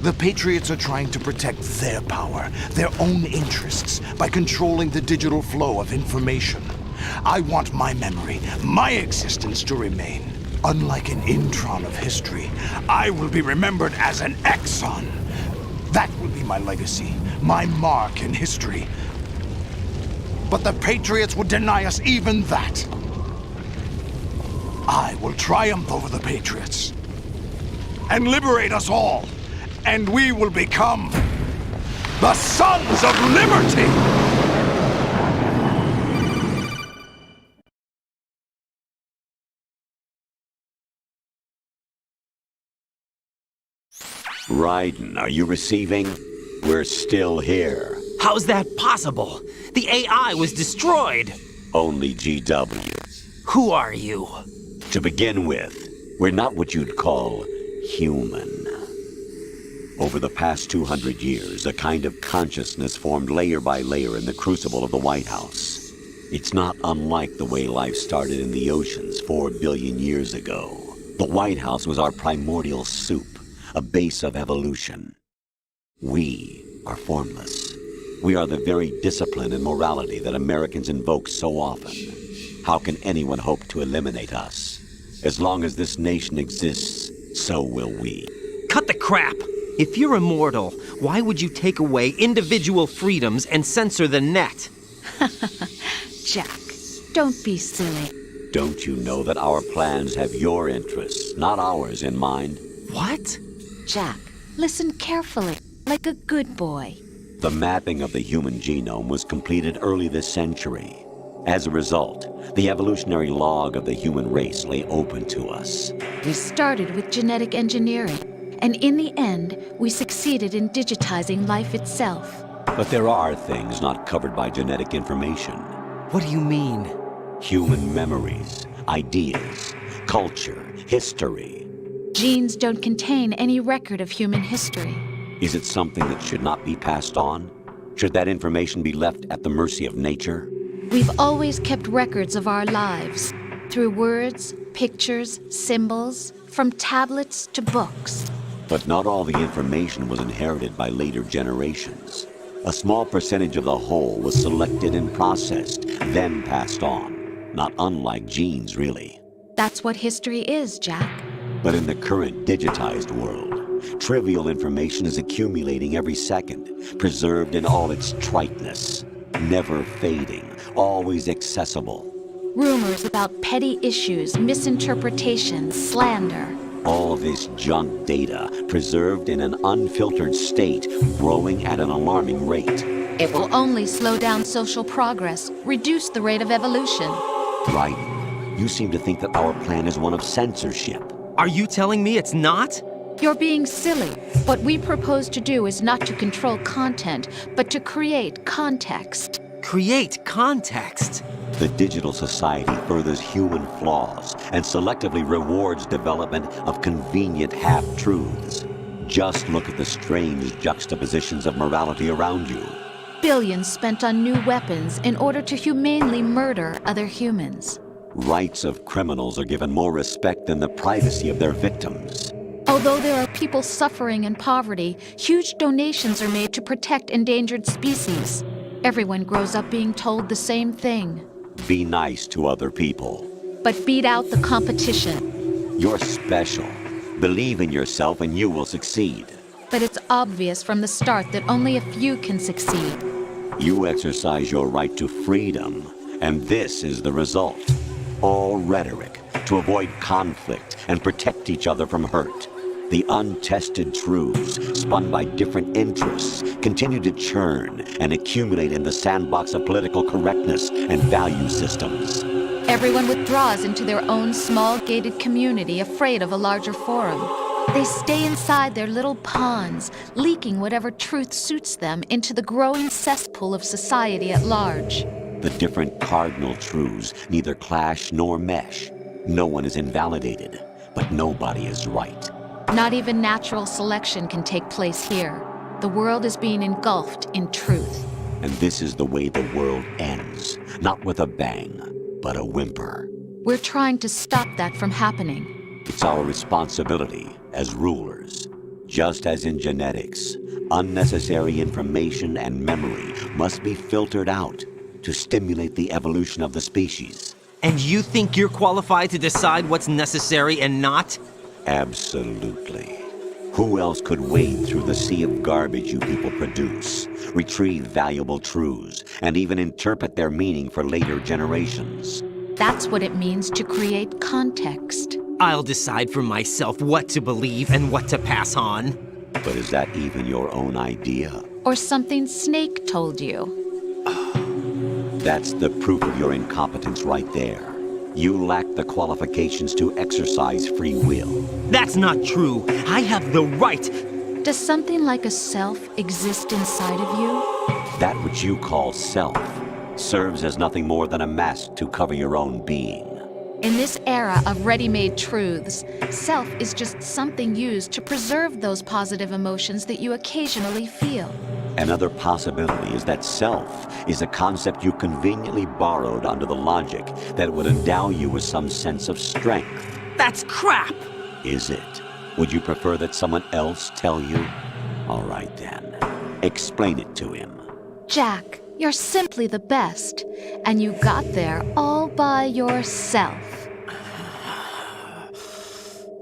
The Patriots are trying to protect their power, their own interests, by controlling the digital flow of information. I want my memory, my existence to remain. Unlike an intron of history, I will be remembered as an exon. That will be my legacy, my mark in history. But the Patriots would deny us even that. I will triumph over the Patriots and liberate us all, and we will become the Sons of Liberty! Raiden, are you receiving? We're still here. How's that possible? The AI was destroyed. Only GW. Who are you? To begin with, we're not what you'd call human. Over the past 200 years, a kind of consciousness formed layer by layer in the crucible of the White House. It's not unlike the way life started in the oceans 4 billion years ago. The White House was our primordial soup, a base of evolution. We are formless. We are the very discipline and morality that Americans invoke so often. How can anyone hope to eliminate us? As long as this nation exists, so will we. Cut the crap! If you're immortal, why would you take away individual freedoms and censor the net? Jack, don't be silly. Don't you know that our plans have your interests, not ours, in mind? What? Jack, listen carefully, like a good boy. The mapping of the human genome was completed early this century. As a result, the evolutionary log of the human race lay open to us. We started with genetic engineering, and in the end, we succeeded in digitizing life itself. But there are things not covered by genetic information. What do you mean? Human memories, ideas, culture, history. Genes don't contain any record of human history. Is it something that should not be passed on? Should that information be left at the mercy of nature? We've always kept records of our lives, through words, pictures, symbols, from tablets to books. But not all the information was inherited by later generations. A small percentage of the whole was selected and processed, then passed on. Not unlike genes, really. That's what history is, Jack. But in the current digitized world, trivial information is accumulating every second, preserved in all its triteness, never fading, always accessible. Rumors about petty issues, misinterpretations, slander. All this junk data, preserved in an unfiltered state, growing at an alarming rate. It will only slow down social progress, reduce the rate of evolution. Right. You seem to think that our plan is one of censorship. Are you telling me it's not? You're being silly. What we propose to do is not to control content, but to create context. Create context? The digital society furthers human flaws and selectively rewards development of convenient half-truths. Just look at the strange juxtapositions of morality around you. Billions spent on new weapons in order to humanely murder other humans. Rights of criminals are given more respect than the privacy of their victims. Although there are people suffering in poverty, huge donations are made to protect endangered species. Everyone grows up being told the same thing. Be nice to other people. But beat out the competition. You're special. Believe in yourself and you will succeed. But it's obvious from the start that only a few can succeed. You exercise your right to freedom, and this is the result. All rhetoric to avoid conflict and protect each other from hurt. The untested truths, spun by different interests, continue to churn and accumulate in the sandbox of political correctness and value systems. Everyone withdraws into their own small gated community, afraid of a larger forum. They stay inside their little ponds, leaking whatever truth suits them into the growing cesspool of society at large. The different cardinal truths neither clash nor mesh. No one is invalidated, but nobody is right. Not even natural selection can take place here. The world is being engulfed in truth. And this is the way the world ends, not with a bang, but a whimper. We're trying to stop that from happening. It's our responsibility as rulers. Just as in genetics, unnecessary information and memory must be filtered out to stimulate the evolution of the species. And you think you're qualified to decide what's necessary and not? Absolutely. Who else could wade through the sea of garbage you people produce, retrieve valuable truths, and even interpret their meaning for later generations? That's what it means to create context. I'll decide for myself what to believe and what to pass on. But is that even your own idea? Or something Snake told you? That's the proof of your incompetence right there. You lack the qualifications to exercise free will. That's not true. I have the right. Does something like a self exist inside of you? That which you call self serves as nothing more than a mask to cover your own being. In this era of ready-made truths, self is just something used to preserve those positive emotions that you occasionally feel. Another possibility is that self is a concept you conveniently borrowed under the logic that would endow you with some sense of strength. That's crap! Is it? Would you prefer that someone else tell you? All right then. Explain it to him. Jack, you're simply the best, and you got there all by yourself.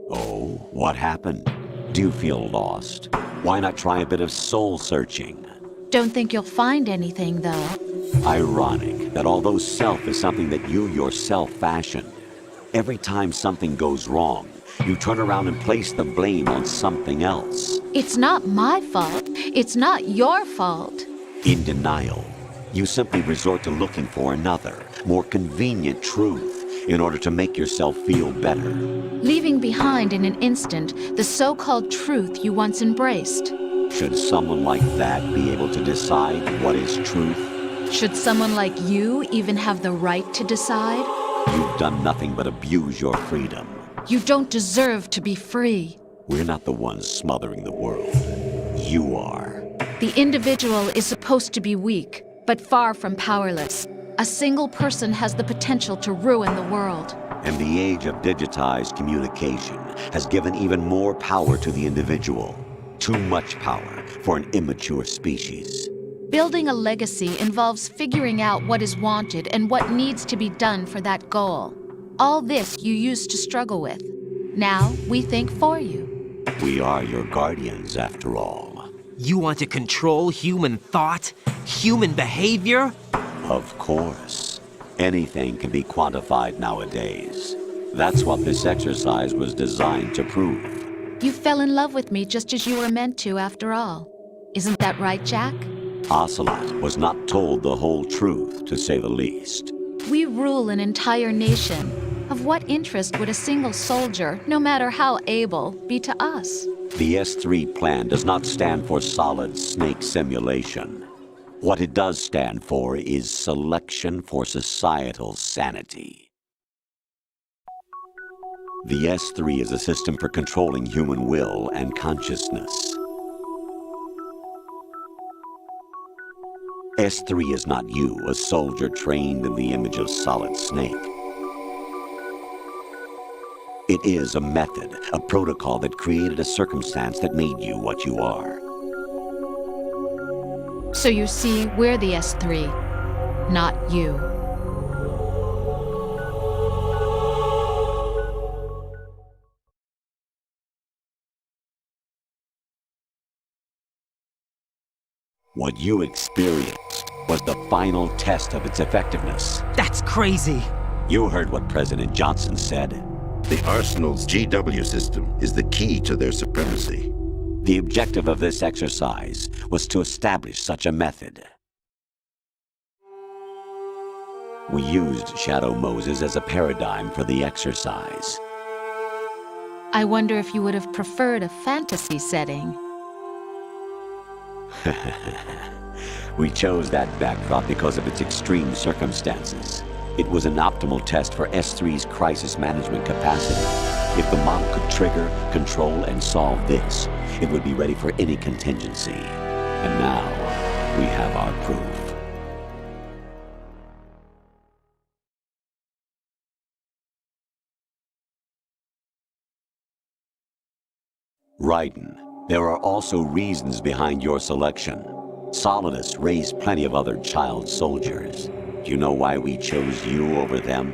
Oh, what happened? Do you feel lost? Why not try a bit of soul-searching? Don't think you'll find anything, though. Ironic that although self is something that you yourself fashioned, every time something goes wrong, you turn around and place the blame on something else. It's not my fault. It's not your fault. In denial, you simply resort to looking for another, more convenient truth in order to make yourself feel better. Leaving behind in an instant the so-called truth you once embraced. Should someone like that be able to decide what is truth? Should someone like you even have the right to decide? You've done nothing but abuse your freedom. You don't deserve to be free. We're not the ones smothering the world. You are. The individual is supposed to be weak, but far from powerless. A single person has the potential to ruin the world. And the age of digitized communication has given even more power to the individual. Too much power for an immature species. Building a legacy involves figuring out what is wanted and what needs to be done for that goal. All this you used to struggle with. Now we think for you. We are your guardians, after all. You want to control human thought? Human behavior? Of course. Anything can be quantified nowadays. That's what this exercise was designed to prove. You fell in love with me just as you were meant to, after all. Isn't that right, Jack? Ocelot was not told the whole truth, to say the least. We rule an entire nation. Of what interest would a single soldier, no matter how able, be to us? The S3 plan does not stand for solid snake simulation. What it does stand for is selection for societal sanity. The S3 is a system for controlling human will and consciousness. S3 is not you, a soldier trained in the image of Solid Snake. It is a method, a protocol that created a circumstance that made you what you are. So you see, we're the S3, not you. What you experienced was the final test of its effectiveness. That's crazy. You heard what President Johnson said. The Arsenal's GW system is the key to their supremacy. The objective of this exercise was to establish such a method. We used Shadow Moses as a paradigm for the exercise. I wonder if you would have preferred a fantasy setting. We chose that backdrop because of its extreme circumstances. It was an optimal test for S3's crisis management capacity. If the model could trigger, control, and solve this, it would be ready for any contingency. And now, we have our proof. Raiden, there are also reasons behind your selection. Solidus raised plenty of other child soldiers. Do you know why we chose you over them?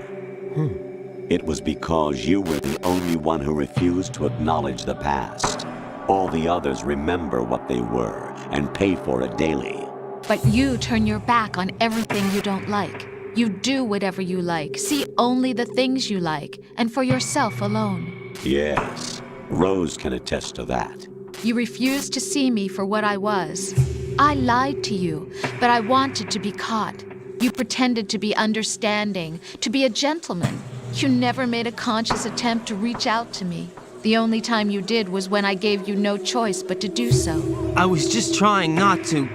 It was because you were the only one who refused to acknowledge the past. All the others remember what they were and pay for it daily. But you turn your back on everything you don't like. You do whatever you like, see only the things you like, and for yourself alone. Yes, Rose can attest to that. You refused to see me for what I was. I lied to you, but I wanted to be caught. You pretended to be understanding, to be a gentleman. You never made a conscious attempt to reach out to me. The only time you did was when I gave you no choice but to do so. I was just trying not to.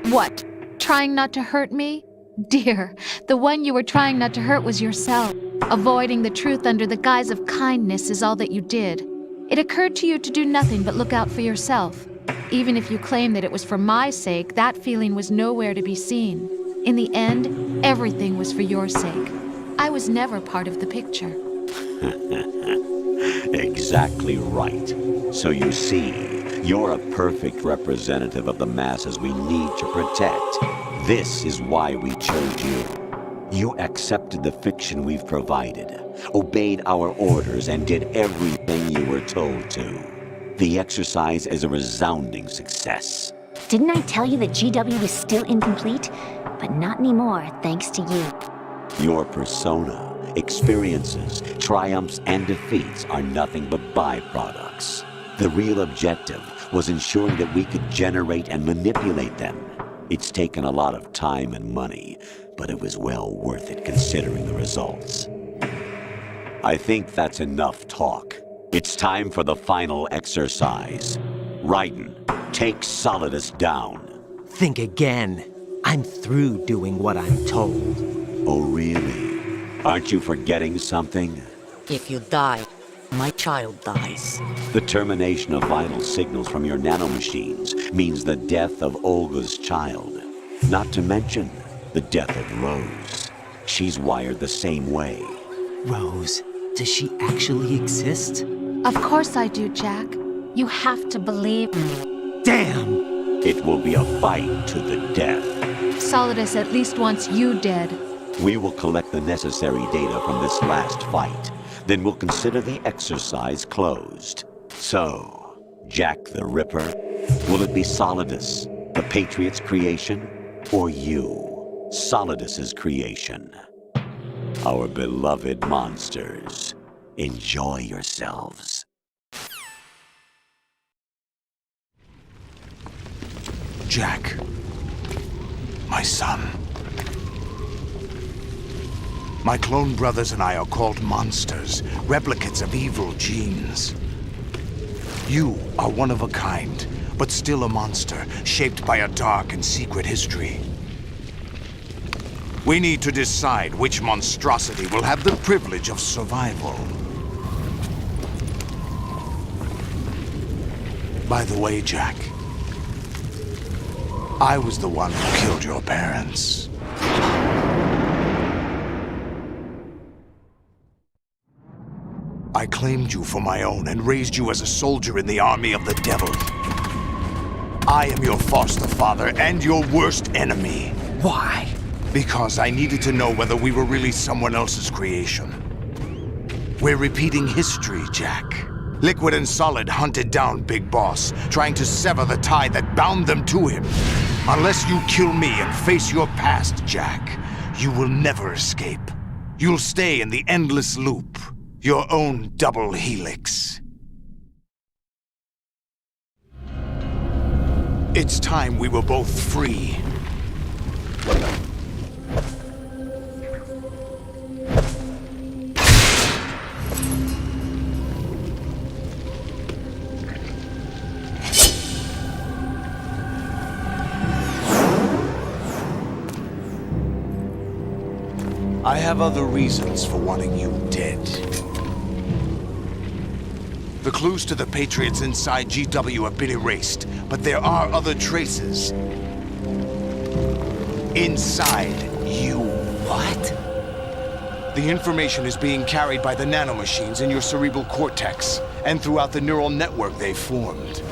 What? Trying not to hurt me? Dear, the one you were trying not to hurt was yourself. Avoiding the truth under the guise of kindness is all that you did. It occurred to you to do nothing but look out for yourself. Even if you claim that it was for my sake, that feeling was nowhere to be seen. In the end, everything was for your sake. I was never part of the picture. Exactly right. So you see, you're a perfect representative of the masses we need to protect. This is why we chose you. You accepted the fiction we've provided, obeyed our orders, and did everything you were told to. The exercise is a resounding success. Didn't I tell you that GW was still incomplete? But not anymore, thanks to you. Your persona, experiences, triumphs, and defeats are nothing but byproducts. The real objective was ensuring that we could generate and manipulate them. It's taken a lot of time and money, but it was well worth it considering the results. I think that's enough talk. It's time for the final exercise. Raiden, take Solidus down. Think again. I'm through doing what I'm told. Oh, really? Aren't you forgetting something? If you die, my child dies. The termination of vital signals from your nanomachines means the death of Olga's child. Not to mention the death of Rose. She's wired the same way. Rose, does she actually exist? Of course I do, Jack. You have to believe me. Damn! It will be a fight to the death. Solidus at least wants you dead. We will collect the necessary data from this last fight. Then we'll consider the exercise closed. So, Jack the Ripper, will it be Solidus, the Patriot's creation, or you, Solidus's creation? Our beloved monsters, enjoy yourselves. Jack, my son. My clone brothers and I are called monsters, replicates of evil genes. You are one of a kind, but still a monster, shaped by a dark and secret history. We need to decide which monstrosity will have the privilege of survival. By the way, Jack, I was the one who killed your parents. I claimed you for my own and raised you as a soldier in the army of the devil. I am your foster father and your worst enemy. Why? Because I needed to know whether we were really someone else's creation. We're repeating history, Jack. Liquid and Solid hunted down Big Boss, trying to sever the tie that bound them to him. Unless you kill me and face your past, Jack, you will never escape. You'll stay in the endless loop, your own double helix. It's time we were both free. I have other reasons for wanting you dead. The clues to the Patriots inside GW have been erased, but there are other traces. Inside you. What? The information is being carried by the nanomachines in your cerebral cortex, and throughout the neural network they formed.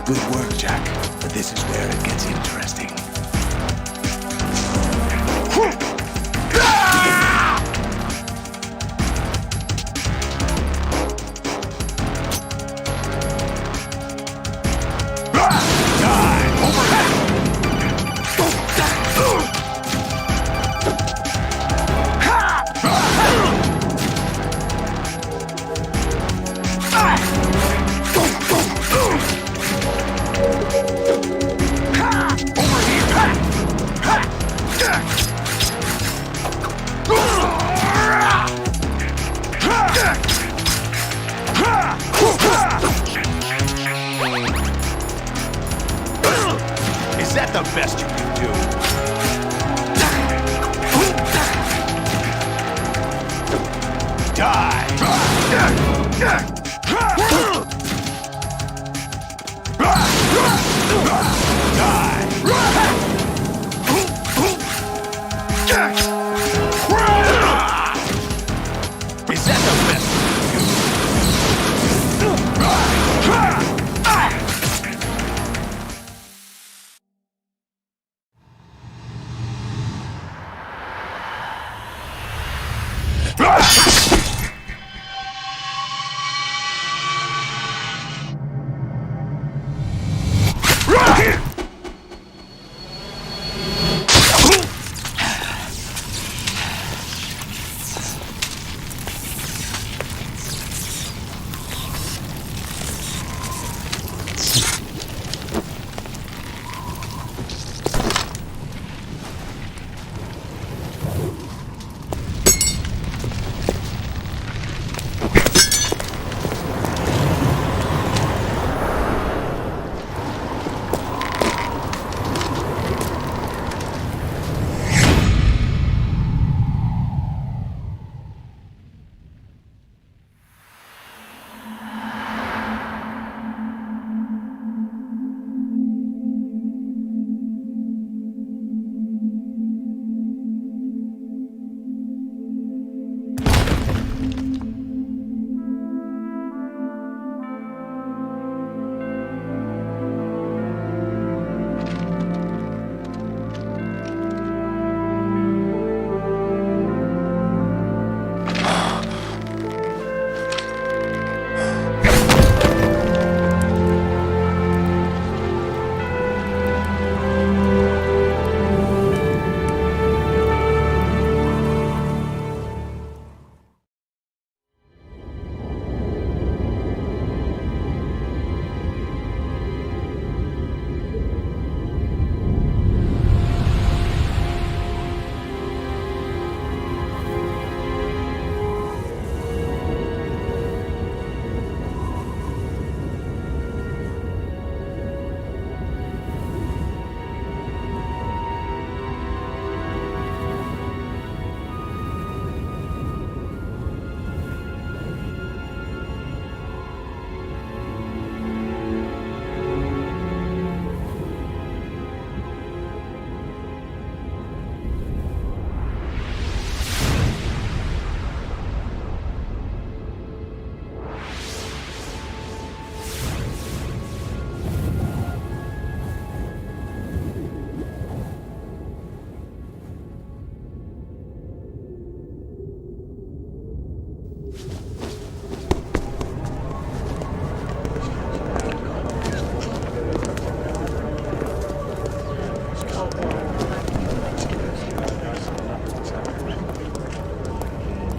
Good work, Jack, but this is where it gets interesting. Is that the best you can do?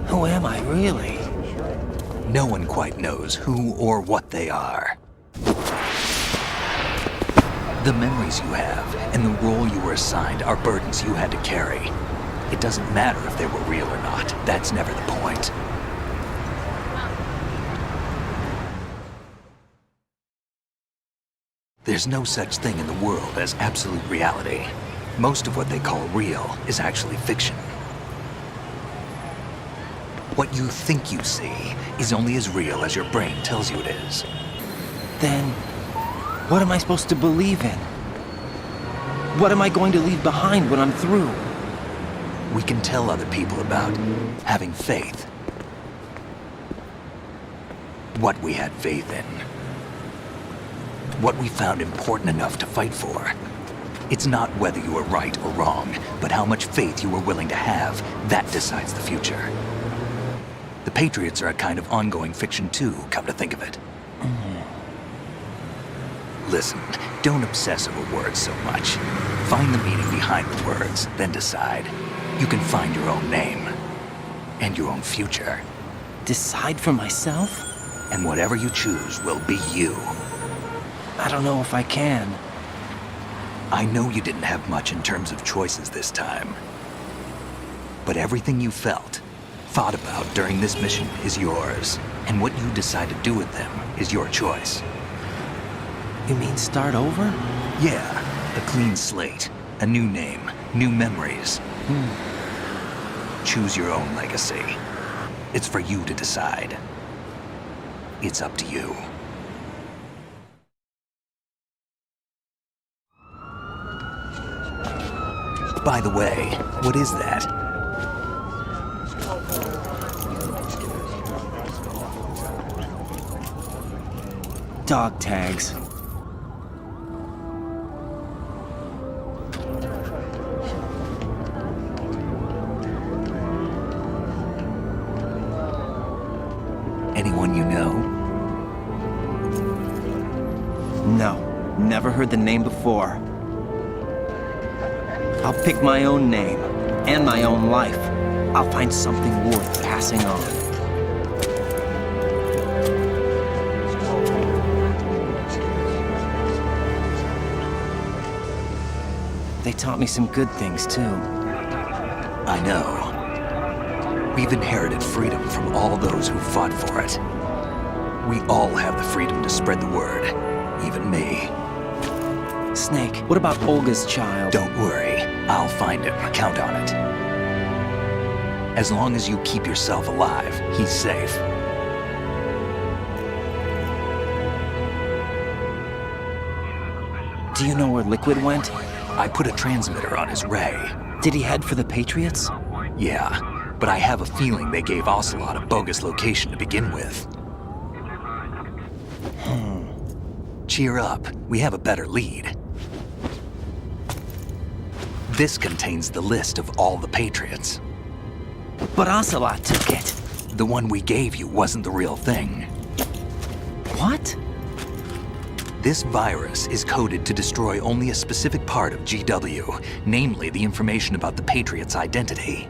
Who am I, really? No one quite knows who or what they are. The memories you have and the role you were assigned are burdens you had to carry. It doesn't matter if they were real or not. That's never the point. There's no such thing in the world as absolute reality. Most of what they call real is actually fiction. What you think you see is only as real as your brain tells you it is. Then, what am I supposed to believe in? What am I going to leave behind when I'm through? We can tell other people about having faith. What we had faith in. What we found important enough to fight for. It's not whether you were right or wrong, but how much faith you were willing to have. That decides the future. The Patriots are a kind of ongoing fiction too, come to think of it. Listen, don't obsess over words so much. Find the meaning behind the words, then decide. You can find your own name. And your own future. Decide for myself? And whatever you choose will be you. I don't know if I can. I know you didn't have much in terms of choices this time. But everything you felt, thought about during this mission is yours. And what you decide to do with them is your choice. You mean start over? Yeah, a clean slate, a new name, new memories. Choose your own legacy. It's for you to decide. It's up to you. By the way, what is that? Dog tags. Anyone you know? No, never heard the name before. I'll pick my own name, and my own life. I'll find something worth passing on. They taught me some good things, too. I know. We've inherited freedom from all those who fought for it. We all have the freedom to spread the word, even me. Snake, what about Olga's child? Don't worry, I'll find him. Count on it. As long as you keep yourself alive, he's safe. Do you know where Liquid went? I put a transmitter on his ray. Did he head for the Patriots? Yeah, but I have a feeling they gave Ocelot a bogus location to begin with. Cheer up, we have a better lead. This contains the list of all the Patriots. But Ocelot took it. The one we gave you wasn't the real thing. What? This virus is coded to destroy only a specific part of GW, namely the information about the Patriots' identity.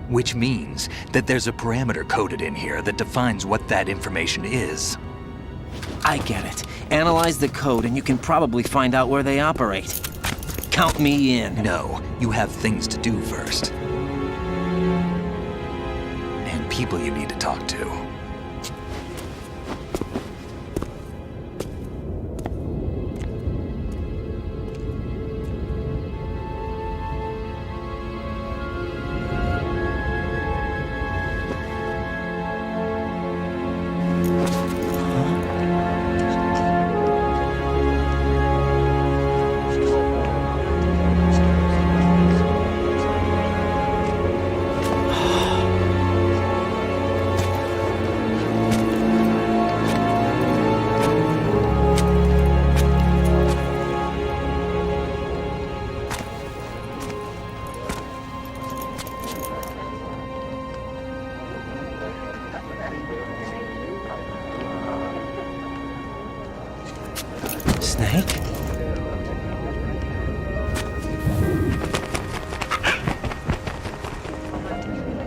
Which means that there's a parameter coded in here that defines what that information is. I get it. Analyze the code and you can probably find out where they operate. Count me in. No, you have things to do first. And people you need to talk to. Snake?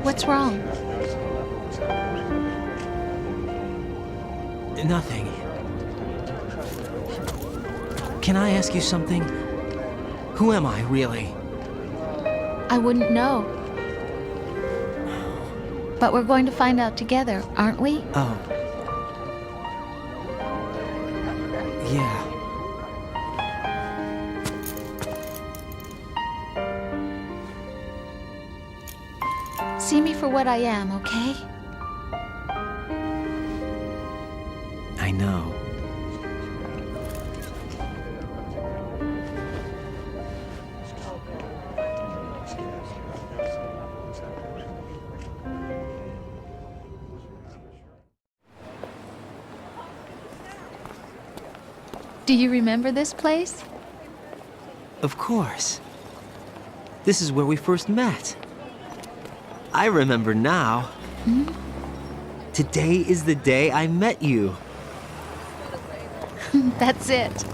What's wrong? Nothing. Can I ask you something? Who am I, really? I wouldn't know. But we're going to find out together, aren't we? Oh. Yeah. See me for what I am, okay? I know. Do you remember this place? Of course. This is where we first met. I remember now. Today is the day I met you. That's it.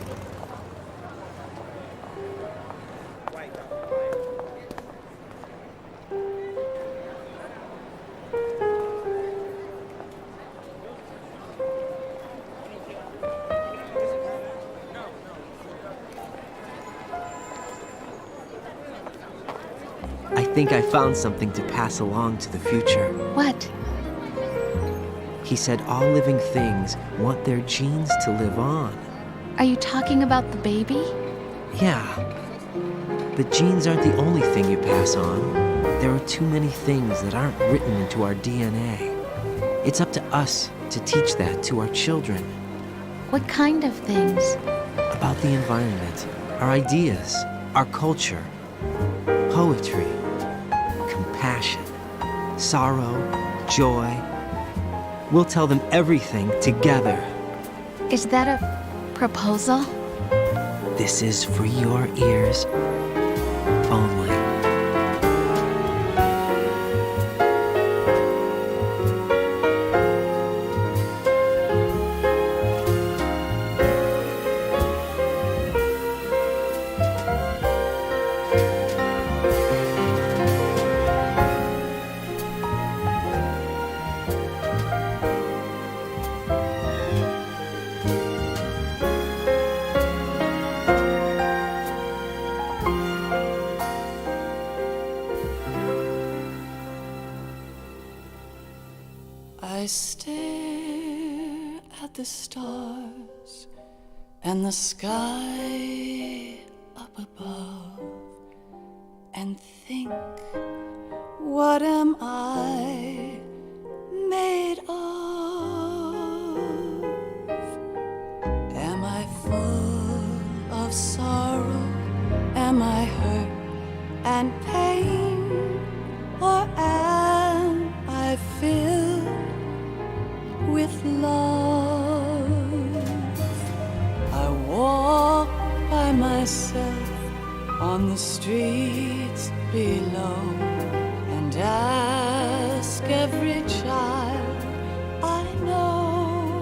I think I found something to pass along to the future. What? He said all living things want their genes to live on. Are you talking about the baby? Yeah. The genes aren't the only thing you pass on. There are too many things that aren't written into our DNA. It's up to us to teach that to our children. What kind of things? About the environment, our ideas, our culture, poetry, compassion, sorrow, joy. We'll tell them everything together. Is that a proposal? This is for your ears only. I stare at the stars and the sky up above and think, what am I made of? Am I full of sorrow? Am I hurt and pain? Or am I filled with love? I walk by myself on the streets below and ask every child I know,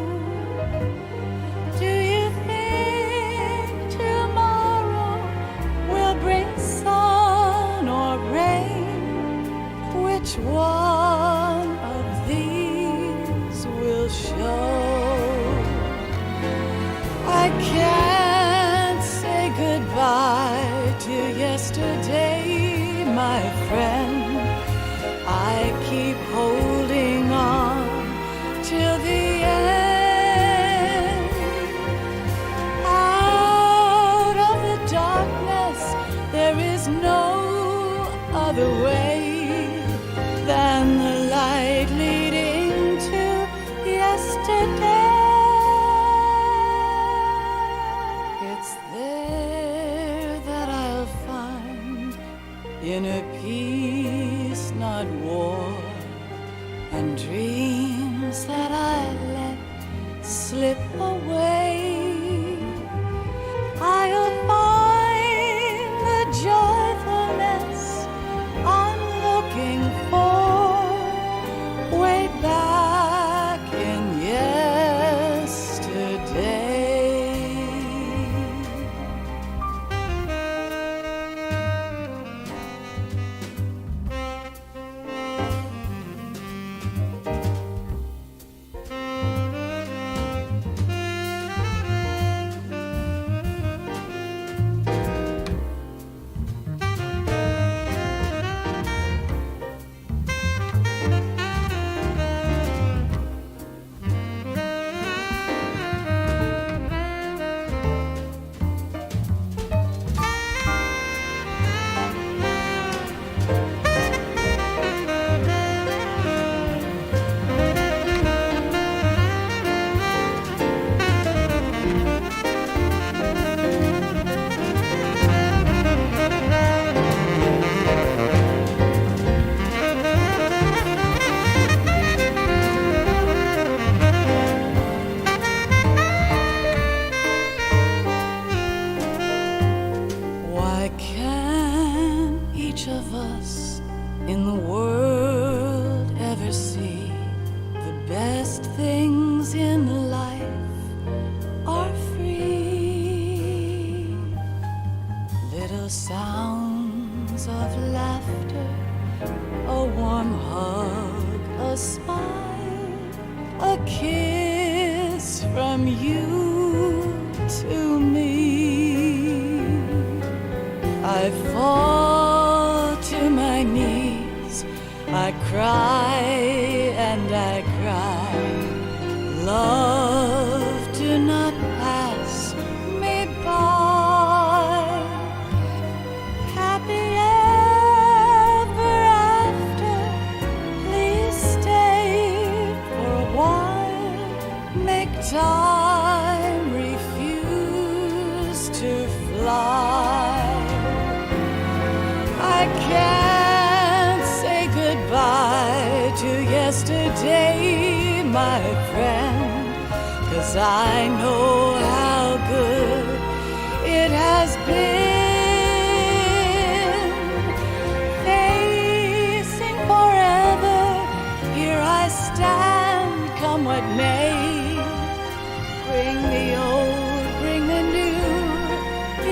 do you think tomorrow will bring sun or rain? Which one of these will show? I can't say goodbye to yesterday, my friend. I keep holding on till the end. Out of the darkness, there is no other way than the light leading to yesterday. It's there that I'll find inner peace, not war, and dreams that I let slip away. I'll find the joyfulness I'm looking for way back in yesterday. warm hug, a smile, a kiss from you to me. I fall to my knees, I cry and I cry. Love, do not pass me by. Happy ever after, please stay for a while. Make time refuse to fly. I can't say goodbye to yesterday, my friend, 'cause I know how good it has been. Facing forever, here I stand, come what may. Bring the old, bring the new,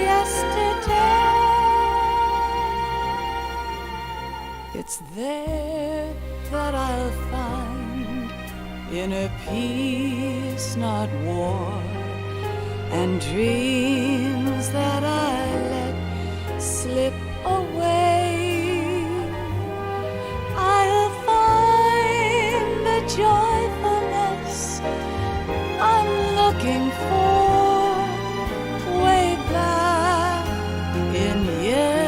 yesterday. It's there that I'll find inner peace, not war, and dreams that I let slip away. I'll find the joyfulness I'm looking for way back in yesterday.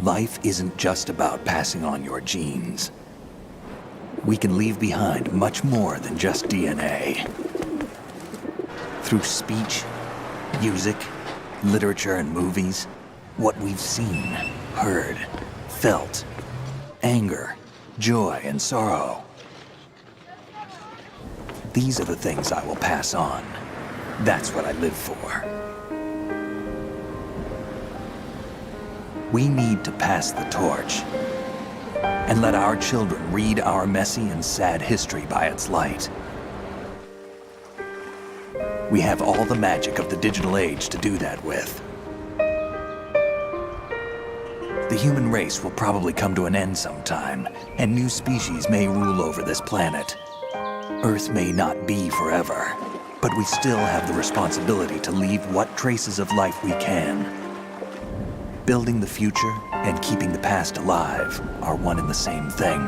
Life isn't just about passing on your genes. We can leave behind much more than just DNA. Through speech, music, literature, and movies, what we've seen, heard, felt, anger, joy, and sorrow. These are the things I will pass on. That's what I live for. We need to pass the torch and let our children read our messy and sad history by its light. We have all the magic of the digital age to do that with. The human race will probably come to an end sometime, and new species may rule over this planet. Earth may not be forever, but we still have the responsibility to leave what traces of life we can. Building the future and keeping the past alive are one and the same thing.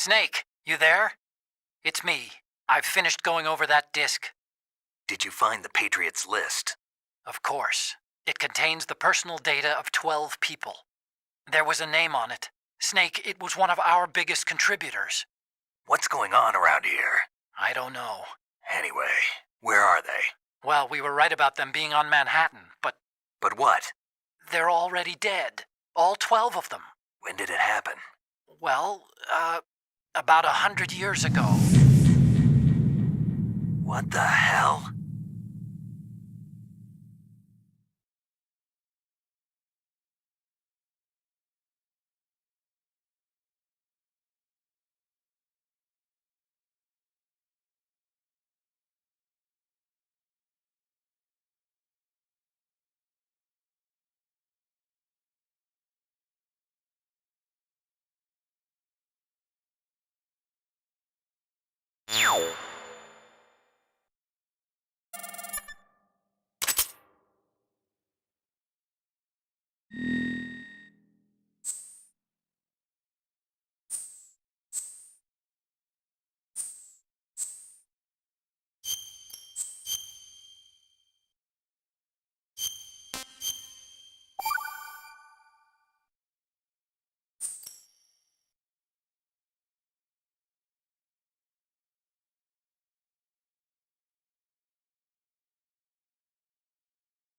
Snake, you there? It's me. I've finished going over that disk. Did you find the Patriots list? Of course. It contains the personal data of 12 people. There was a name on it. Snake, it was one of our biggest contributors. What's going on around here? I don't know. Anyway, where are they? Well, we were right about them being on Manhattan, but... But what? They're already dead. All 12 of them. When did it happen? Well, about 100 years ago. What the hell?